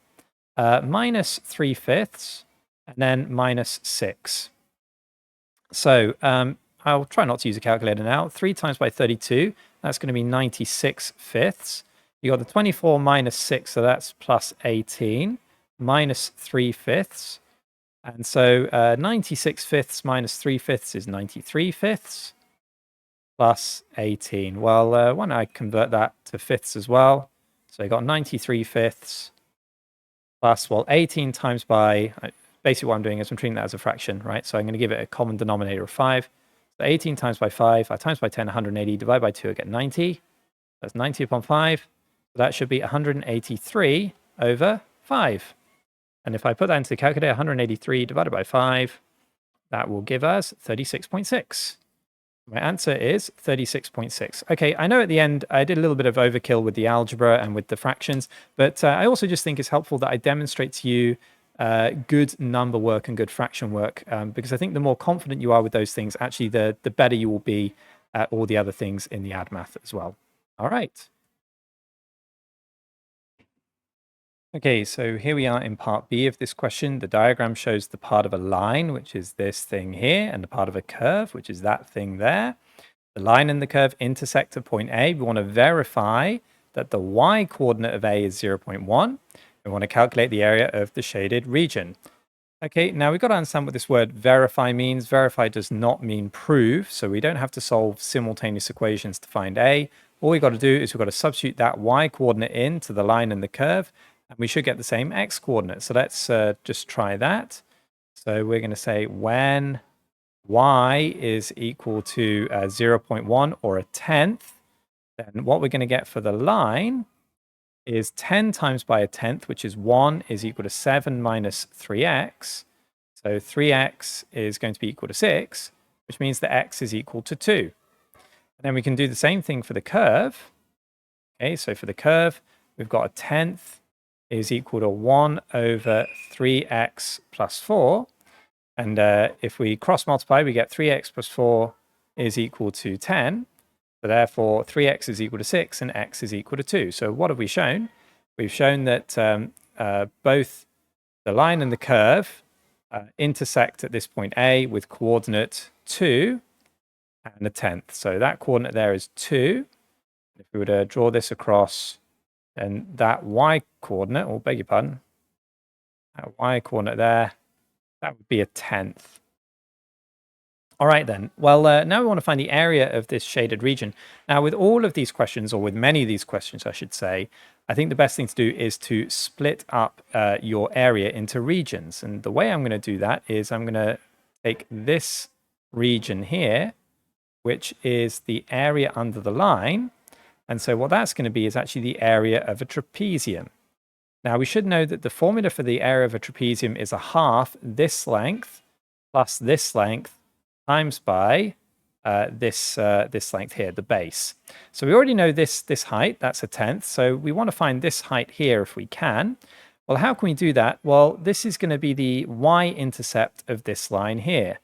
minus 3/5, and then minus 6. So I'll try not to use a calculator now. 3 times by 32, that's going to be 96/5. You got the 24 minus 6, so that's plus 18, minus 3/5. And so 96/5 minus 3/5 is 93/5 plus 18. Well, why don't I convert that to fifths as well? So I got 93/5 plus, well, 18 times by, basically what I'm doing is I'm treating that as a fraction, right? So I'm going to give it a common denominator of 5. So 18 times by 5, I times by 10, 180, divide by 2, I get 90. That's 90 upon 5. So that should be 183 over 5. And if I put that into the calculator, 183 divided by 5, that will give us 36.6. My answer is 36.6. Okay, I know at the end I did a little bit of overkill with the algebra and with the fractions, but I also just think it's helpful that I demonstrate to you good number work and good fraction work, because I think the more confident you are with those things, actually the better you will be at all the other things in the add math as well. All right. Okay, so here we are in part B of this question. The diagram shows the part of a line, which is this thing here, and the part of a curve, which is that thing there. The line and the curve intersect at point A. We want to verify that the y-coordinate of A is 0.1. We want to calculate the area of the shaded region. Okay, now we've got to understand what this word verify means. Verify does not mean prove, so we don't have to solve simultaneous equations to find A. All we've got to do is we've got to substitute that y-coordinate into the line and the curve, and we should get the same x-coordinate. So let's just try that. So we're going to say when y is equal to 0.1 or a tenth, then what we're going to get for the line is 10 times by a tenth, which is 1, is equal to 7 minus 3x. So 3x is going to be equal to 6, which means that x is equal to 2. And then we can do the same thing for the curve. Okay, so for the curve, we've got a tenth is equal to 1 over 3x plus 4. And if we cross multiply, we get 3x plus 4 is equal to 10. So therefore, 3x is equal to 6 and x is equal to 2. So what have we shown? We've shown that both the line and the curve intersect at this point A with coordinate 2. and a tenth. So that coordinate there is 2. If we were to draw this across, then that y coordinate, or beg your pardon, that y coordinate there, that would be a tenth. All right then. Well, now we want to find the area of this shaded region. Now, with all of these questions, or with many of these questions, I should say, I think the best thing to do is to split up your area into regions. And the way I'm going to do that is I'm going to take this region here, which is the area under the line. And so what that's going to be is actually the area of a trapezium. Now, we should know that the formula for the area of a trapezium is a half this length plus this length times by this length here, the base. So we already know this height, that's a tenth. So we want to find this height here if we can. Well, how can we do that? Well, this is going to be the y-intercept of this line here.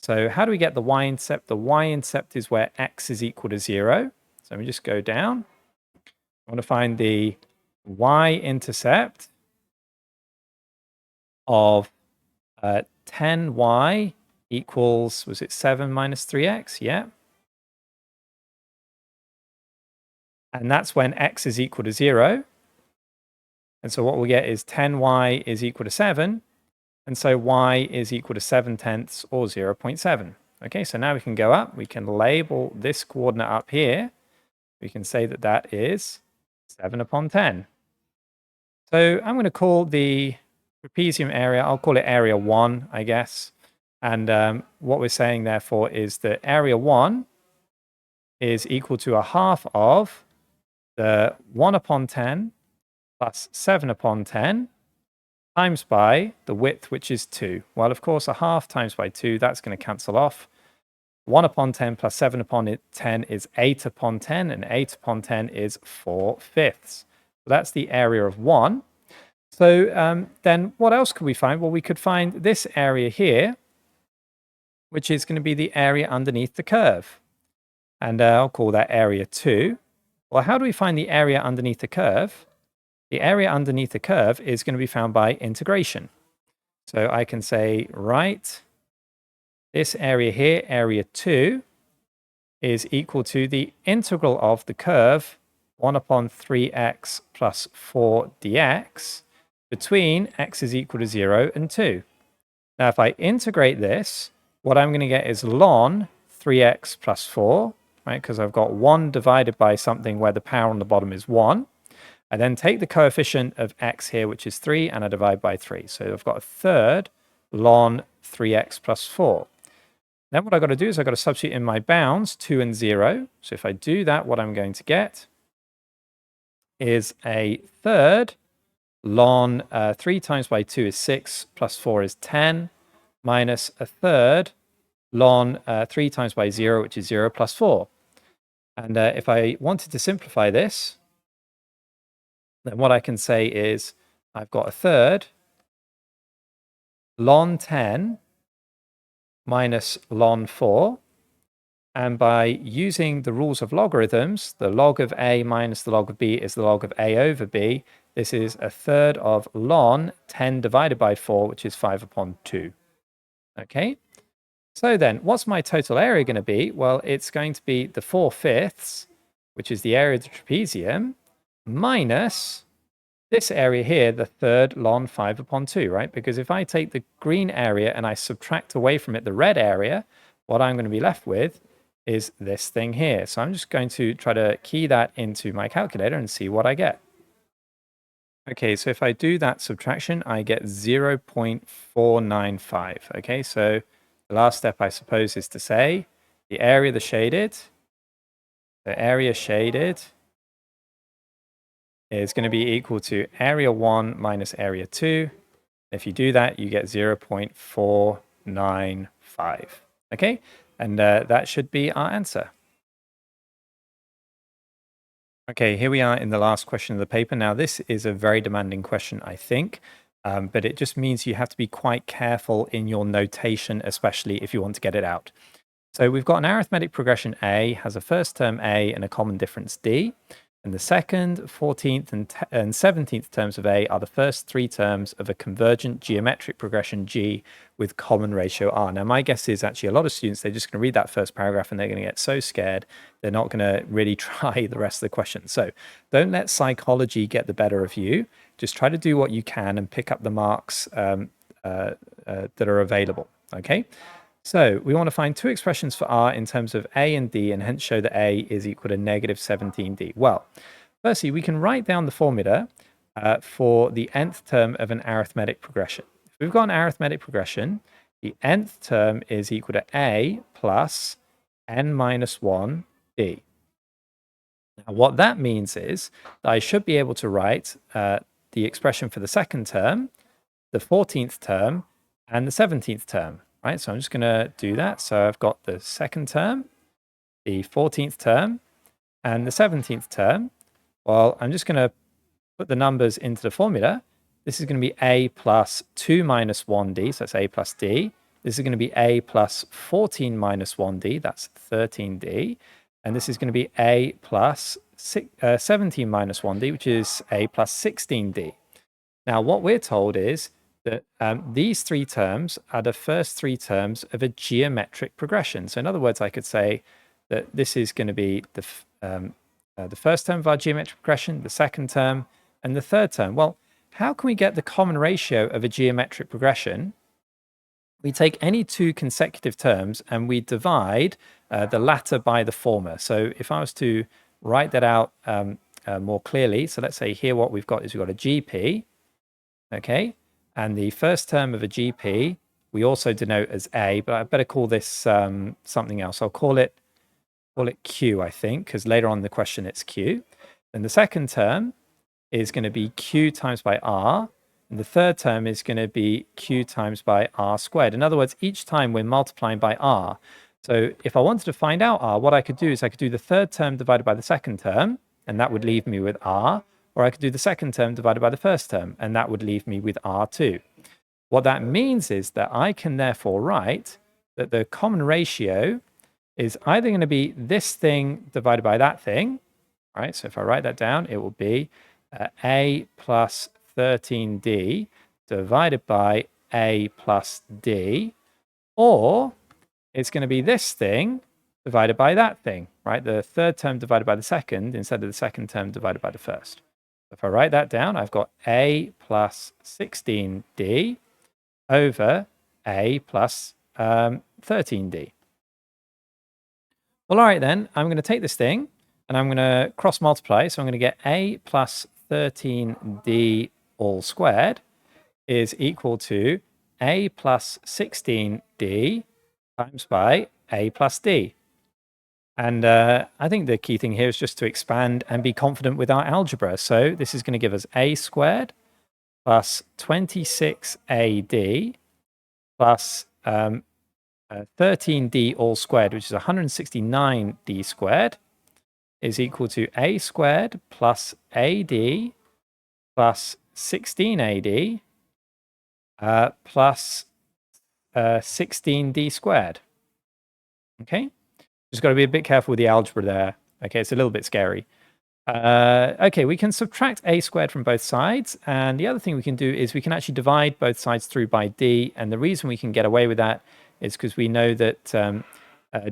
So how do we get the y-intercept? The y-intercept is where x is equal to 0. So let me just go down. I want to find the y-intercept of 10y equals, was it 7 minus 3x? Yeah. And that's when x is equal to 0. And so what we'll get is 10y is equal to 7. And so y is equal to 7 tenths or 0.7. Okay, so now we can go up. We can label this coordinate up here. We can say that that is 7 upon 10. So I'm going to call the trapezium area, I'll call it area 1, I guess. And what we're saying, therefore, is that area 1 is equal to a half of the 1 upon 10 plus 7 upon 10 times by the width, which is 2. Well, of course, a half times by 2, that's going to cancel off. 1 upon 10 plus 7 upon 10 is 8 upon 10, and 8 upon 10 is 4/5. So that's the area of 1. So then what else could we find? Well, we could find this area here, which is going to be the area underneath the curve. And I'll call that area 2. Well, how do we find the area underneath the curve? The area underneath the curve is going to be found by integration. So I can say, right, this area here, area 2, is equal to the integral of the curve 1 upon 3x plus 4 dx between x is equal to 0 and 2. Now, if I integrate this, what I'm going to get is ln 3x plus 4, right? Because I've got 1 divided by something where the power on the bottom is 1. I then take the coefficient of x here, which is 3, and I divide by 3. So I've got a third ln 3x plus 4. Then what I've got to do is I've got to substitute in my bounds 2 and 0. So if I do that, what I'm going to get is a third ln 3 times by 2 is 6, plus 4 is 10, minus a third ln 3 times by 0, which is 0, plus 4. And if I wanted to simplify this, then what I can say is I've got a third ln 10 minus ln 4. And by using the rules of logarithms, the log of a minus the log of b is the log of a over b. This is a third of ln 10 divided by 4, which is 5 upon 2. Okay, so then what's my total area going to be? Well, it's going to be the 4/5, which is the area of the trapezium, minus this area here, the third ln 5 upon 2, right? Because if I take the green area and I subtract away from it the red area, what I'm going to be left with is this thing here. So I'm just going to try to key that into my calculator and see what I get. Okay, so if I do that subtraction, I get 0.495. Okay, so the last step, I suppose, is to say the area shaded is going to be equal to area 1 minus area 2. If you do that, you get 0.495. Okay, and that should be our answer. Okay, here we are in the last question of the paper. Now, this is a very demanding question, I think, but it just means you have to be quite careful in your notation, especially if you want to get it out. So we've got an arithmetic progression A, has a first term A and a common difference D. And the second, 14th, and 17th terms of A are the first three terms of a convergent geometric progression G with common ratio R. Now, my guess is actually a lot of students, they're just going to read that first paragraph and they're going to get so scared, they're not going to really try the rest of the question. So don't let psychology get the better of you. Just try to do what you can and pick up the marks that are available, okay? So we want to find two expressions for R in terms of A and D, and hence show that A is equal to negative 17D. Well, firstly, we can write down the formula for the nth term of an arithmetic progression. If we've got an arithmetic progression, the nth term is equal to A plus n minus 1 D. Now, what that means is that I should be able to write the expression for the second term, the 14th term, and the 17th term. Right, so I'm just going to do that. So I've got the second term, the 14th term, and the 17th term. Well, I'm just going to put the numbers into the formula. This is going to be A plus 2 minus 1D, so that's A plus D. This is going to be A plus 14 minus 1D, that's 13D. And this is going to be A plus 17 minus 1D, which is A plus 16D. Now, what we're told is that these three terms are the first three terms of a geometric progression. So in other words, I could say that this is going to be the first term of our geometric progression, the second term, and the third term. Well, how can we get the common ratio of a geometric progression? We take any two consecutive terms and we divide the latter by the former. So if I was to write that out more clearly, so let's say here what we've got is we've got a GP, okay? And the first term of a GP, we also denote as A, but I better call this something else. I'll call it Q, I think, because later on in the question it's Q. Then the second term is going to be Q times by R, and the third term is going to be Q times by R squared. In other words, each time we're multiplying by R. So if I wanted to find out R, what I could do is I could do the third term divided by the second term, and that would leave me with R. Or I could do the second term divided by the first term, and that would leave me with R2. What that means is that I can therefore write that the common ratio is either going to be this thing divided by that thing, right? So if I write that down, it will be A plus 13D divided by A plus D, or it's going to be this thing divided by that thing, right? The third term divided by the second instead of the second term divided by the first. If I write that down, I've got A plus 16D over A plus 13D. Well, all right then, I'm going to take this thing and I'm going to cross multiply. So I'm going to get A plus 13D all squared is equal to A plus 16D times by A plus D. And I think the key thing here is just to expand and be confident with our algebra. So this is going to give us A squared plus 26AD plus 13D all squared, which is 169D squared, is equal to A squared plus AD plus 16AD plus 16D squared. Okay? Just got to be a bit careful with the algebra there. Okay, it's a little bit scary. Okay, we can subtract a squared from both sides. And the other thing we can do is we can actually divide both sides through by d. And the reason we can get away with that is because we know that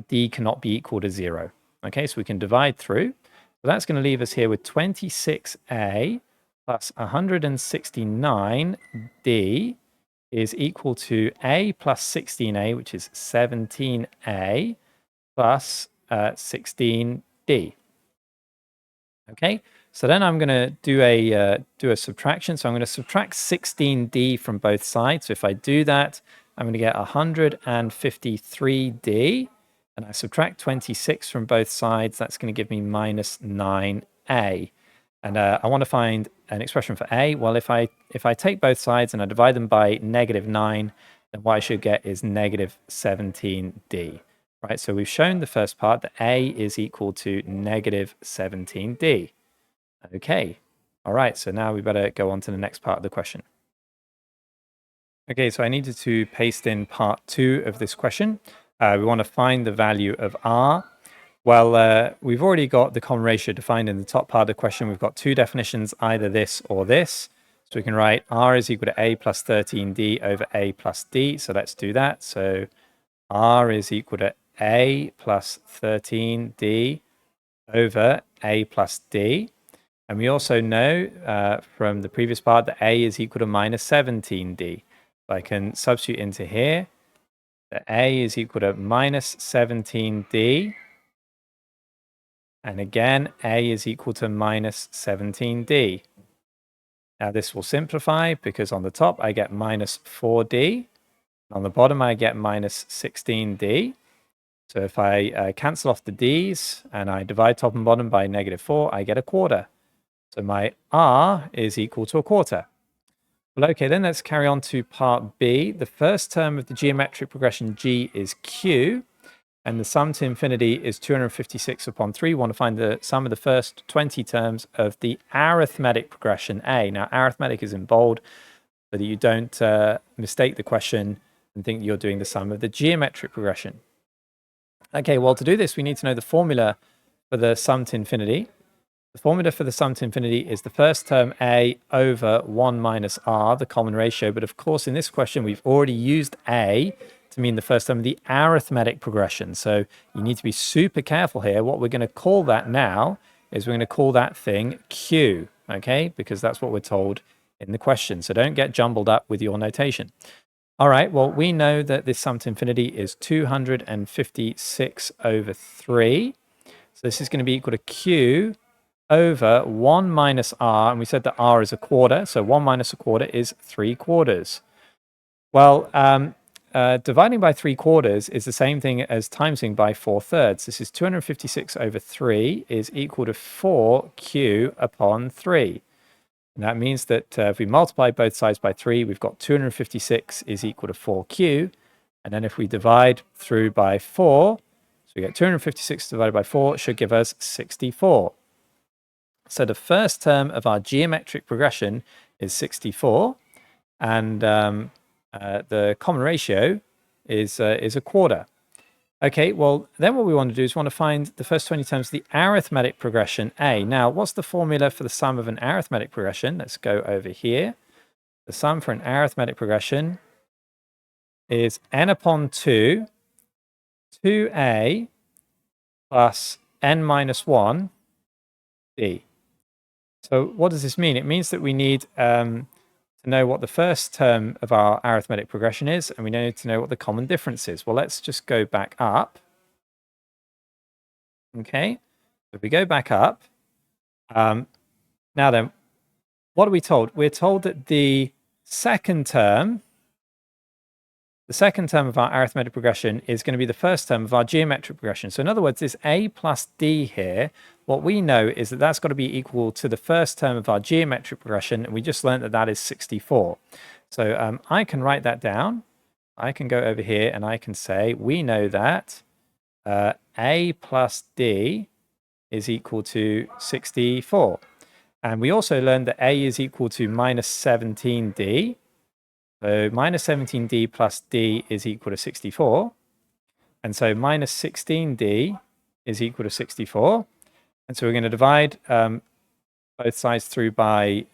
d cannot be equal to 0. Okay, so we can divide through. So that's going to leave us here with 26a plus 169d is equal to a plus 16a, which is 17a, plus 16d. Okay, so then I'm going to do a subtraction. So I'm going to subtract 16d from both sides. So if I do that, I'm going to get 153d, and I subtract 26 from both sides. That's going to give me minus 9a. And I want to find an expression for a. Well, if I take both sides and I divide them by negative 9, then what I should get is negative 17d. Right, so we've shown the first part that a is equal to negative 17d. Okay, all right, so now we better go on to the next part of the question. Okay, so I needed to paste in part 2 of this question. We want to find the value of r Well, we've already got the common ratio defined in the top part of the question. We've got two definitions, either this or this. So we can write R is equal to A plus 13D over A plus D. So let's do that. So R is equal to A plus 13D over A plus D. And we also know from the previous part that A is equal to minus 17D. So I can substitute into here that A is equal to minus 17D. And again, A is equal to minus 17D. Now this will simplify because on the top I get minus 4D. On the bottom I get minus 16D. So if I cancel off the D's and I divide top and bottom by negative 4, I get a quarter. So my R is equal to a quarter. Well, okay, then let's carry on to part B. The first term of the geometric progression G is Q. And the sum to infinity is 256 upon 3. We want to find the sum of the first 20 terms of the arithmetic progression A. Now, arithmetic is in bold so that you don't mistake the question and think you're doing the sum of the geometric progression. Okay, well, to do this, we need to know the formula for the sum to infinity. The formula for the sum to infinity is the first term A over 1 minus R, the common ratio. But of course, in this question, we've already used A to mean the first term of the arithmetic progression. So you need to be super careful here. What we're going to call that now is we're going to call that thing Q, okay? Because that's what we're told in the question. So don't get jumbled up with your notation. All right, well, we know that this sum to infinity is 256 over 3. So this is going to be equal to Q over 1 minus R, and we said that R is a quarter, so 1 minus a quarter is 3 quarters. Well, dividing by 3 quarters is the same thing as timesing by 4 thirds. This is 256 over 3 is equal to 4Q upon 3. And that means that if we multiply both sides by 3, we've got 256 is equal to 4Q. And then if we divide through by 4, so we get 256 divided by 4 should give us 64. So the first term of our geometric progression is 64. And the common ratio is a quarter. Okay, well, then what we want to do is we want to find the first 20 terms of the arithmetic progression A. Now, what's the formula for the sum of an arithmetic progression? Let's go over here. The sum for an arithmetic progression is n upon 2, 2a plus n minus 1 d. So what does this mean? It means that we need to know what the first term of our arithmetic progression is, and we need to know what the common difference is. Well, let's just go back up. Okay, if we go back up, now then, what are we told? We're told that the second term of our arithmetic progression is going to be the first term of our geometric progression. So in other words, this a plus d here, what we know is that that's got to be equal to the first term of our geometric progression, and we just learned that that is 64. So I can write that down. I can go over here and I can say we know that a plus d is equal to 64. And we also learned that a is equal to minus 17d. So minus 17d plus d is equal to 64. And so minus 16d is equal to 64. And so we're going to divide both sides through by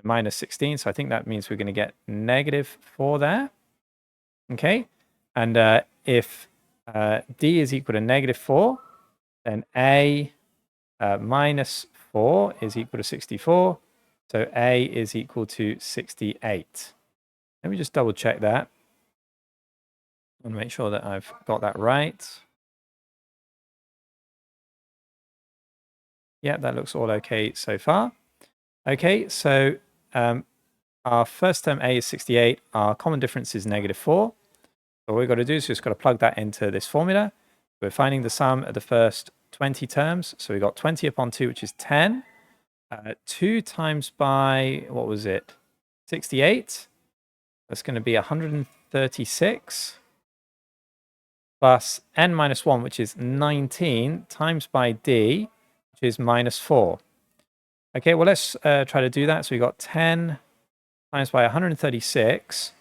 minus 16. So I think that means we're going to get negative 4 there. Okay. And if d is equal to negative 4, then a minus 4 is equal to 64. So a is equal to 68. Let me just double check that. I want to make sure that I've got that right. Yeah, that looks all okay so far. Okay, so our first term a is 68. Our common difference is negative 4. So what we've got to do is just got to plug that into this formula. We're finding the sum of the first 20 terms. So we've got 20 upon 2, which is 10. 2 times by, what was it? 68. That's going to be 136 plus n minus 1, which is 19, times by d, which is minus 4. Okay, well, let's try to do that. So we got 10 times by 136.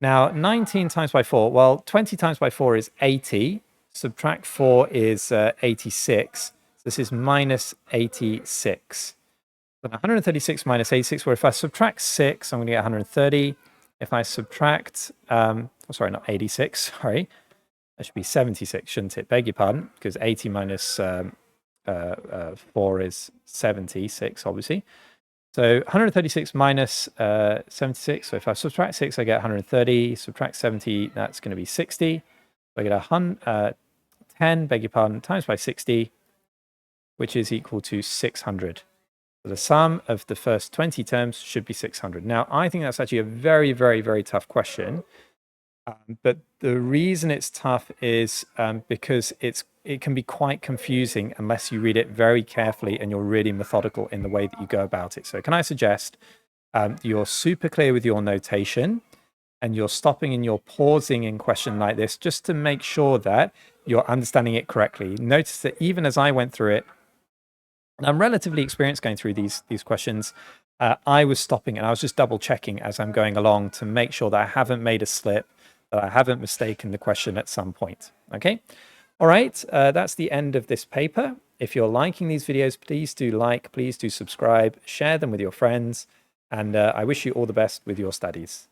Now, 19 times by 4, well, 20 times by 4 is 80. Subtract 4 is 86. So this is minus 86. 136 minus 86, where if I subtract 6, I'm going to get 130. If I subtract, sorry, not 86, sorry. That should be 76, shouldn't it? Beg your pardon, because 80 minus 4 is 76, obviously. So 136 minus 76. So if I subtract 6, I get 130. Subtract 70, that's going to be 60. So I get 10, beg your pardon, times by 60, which is equal to 600. So the sum of the first 20 terms should be 600. Now, I think that's actually a very, very, very tough question. But the reason it's tough is because it can be quite confusing unless you read it very carefully and you're really methodical in the way that you go about it. So can I suggest you're super clear with your notation and you're stopping and you're pausing in question like this just to make sure that you're understanding it correctly. Notice that even as I went through it, and I'm relatively experienced going through these questions, I was stopping and I was just double checking as I'm going along to make sure that I haven't made a slip, that I haven't mistaken the question at some point. Okay. All right. That's the end of this paper. If you're liking these videos, please do like, please do subscribe, share them with your friends, and I wish you all the best with your studies.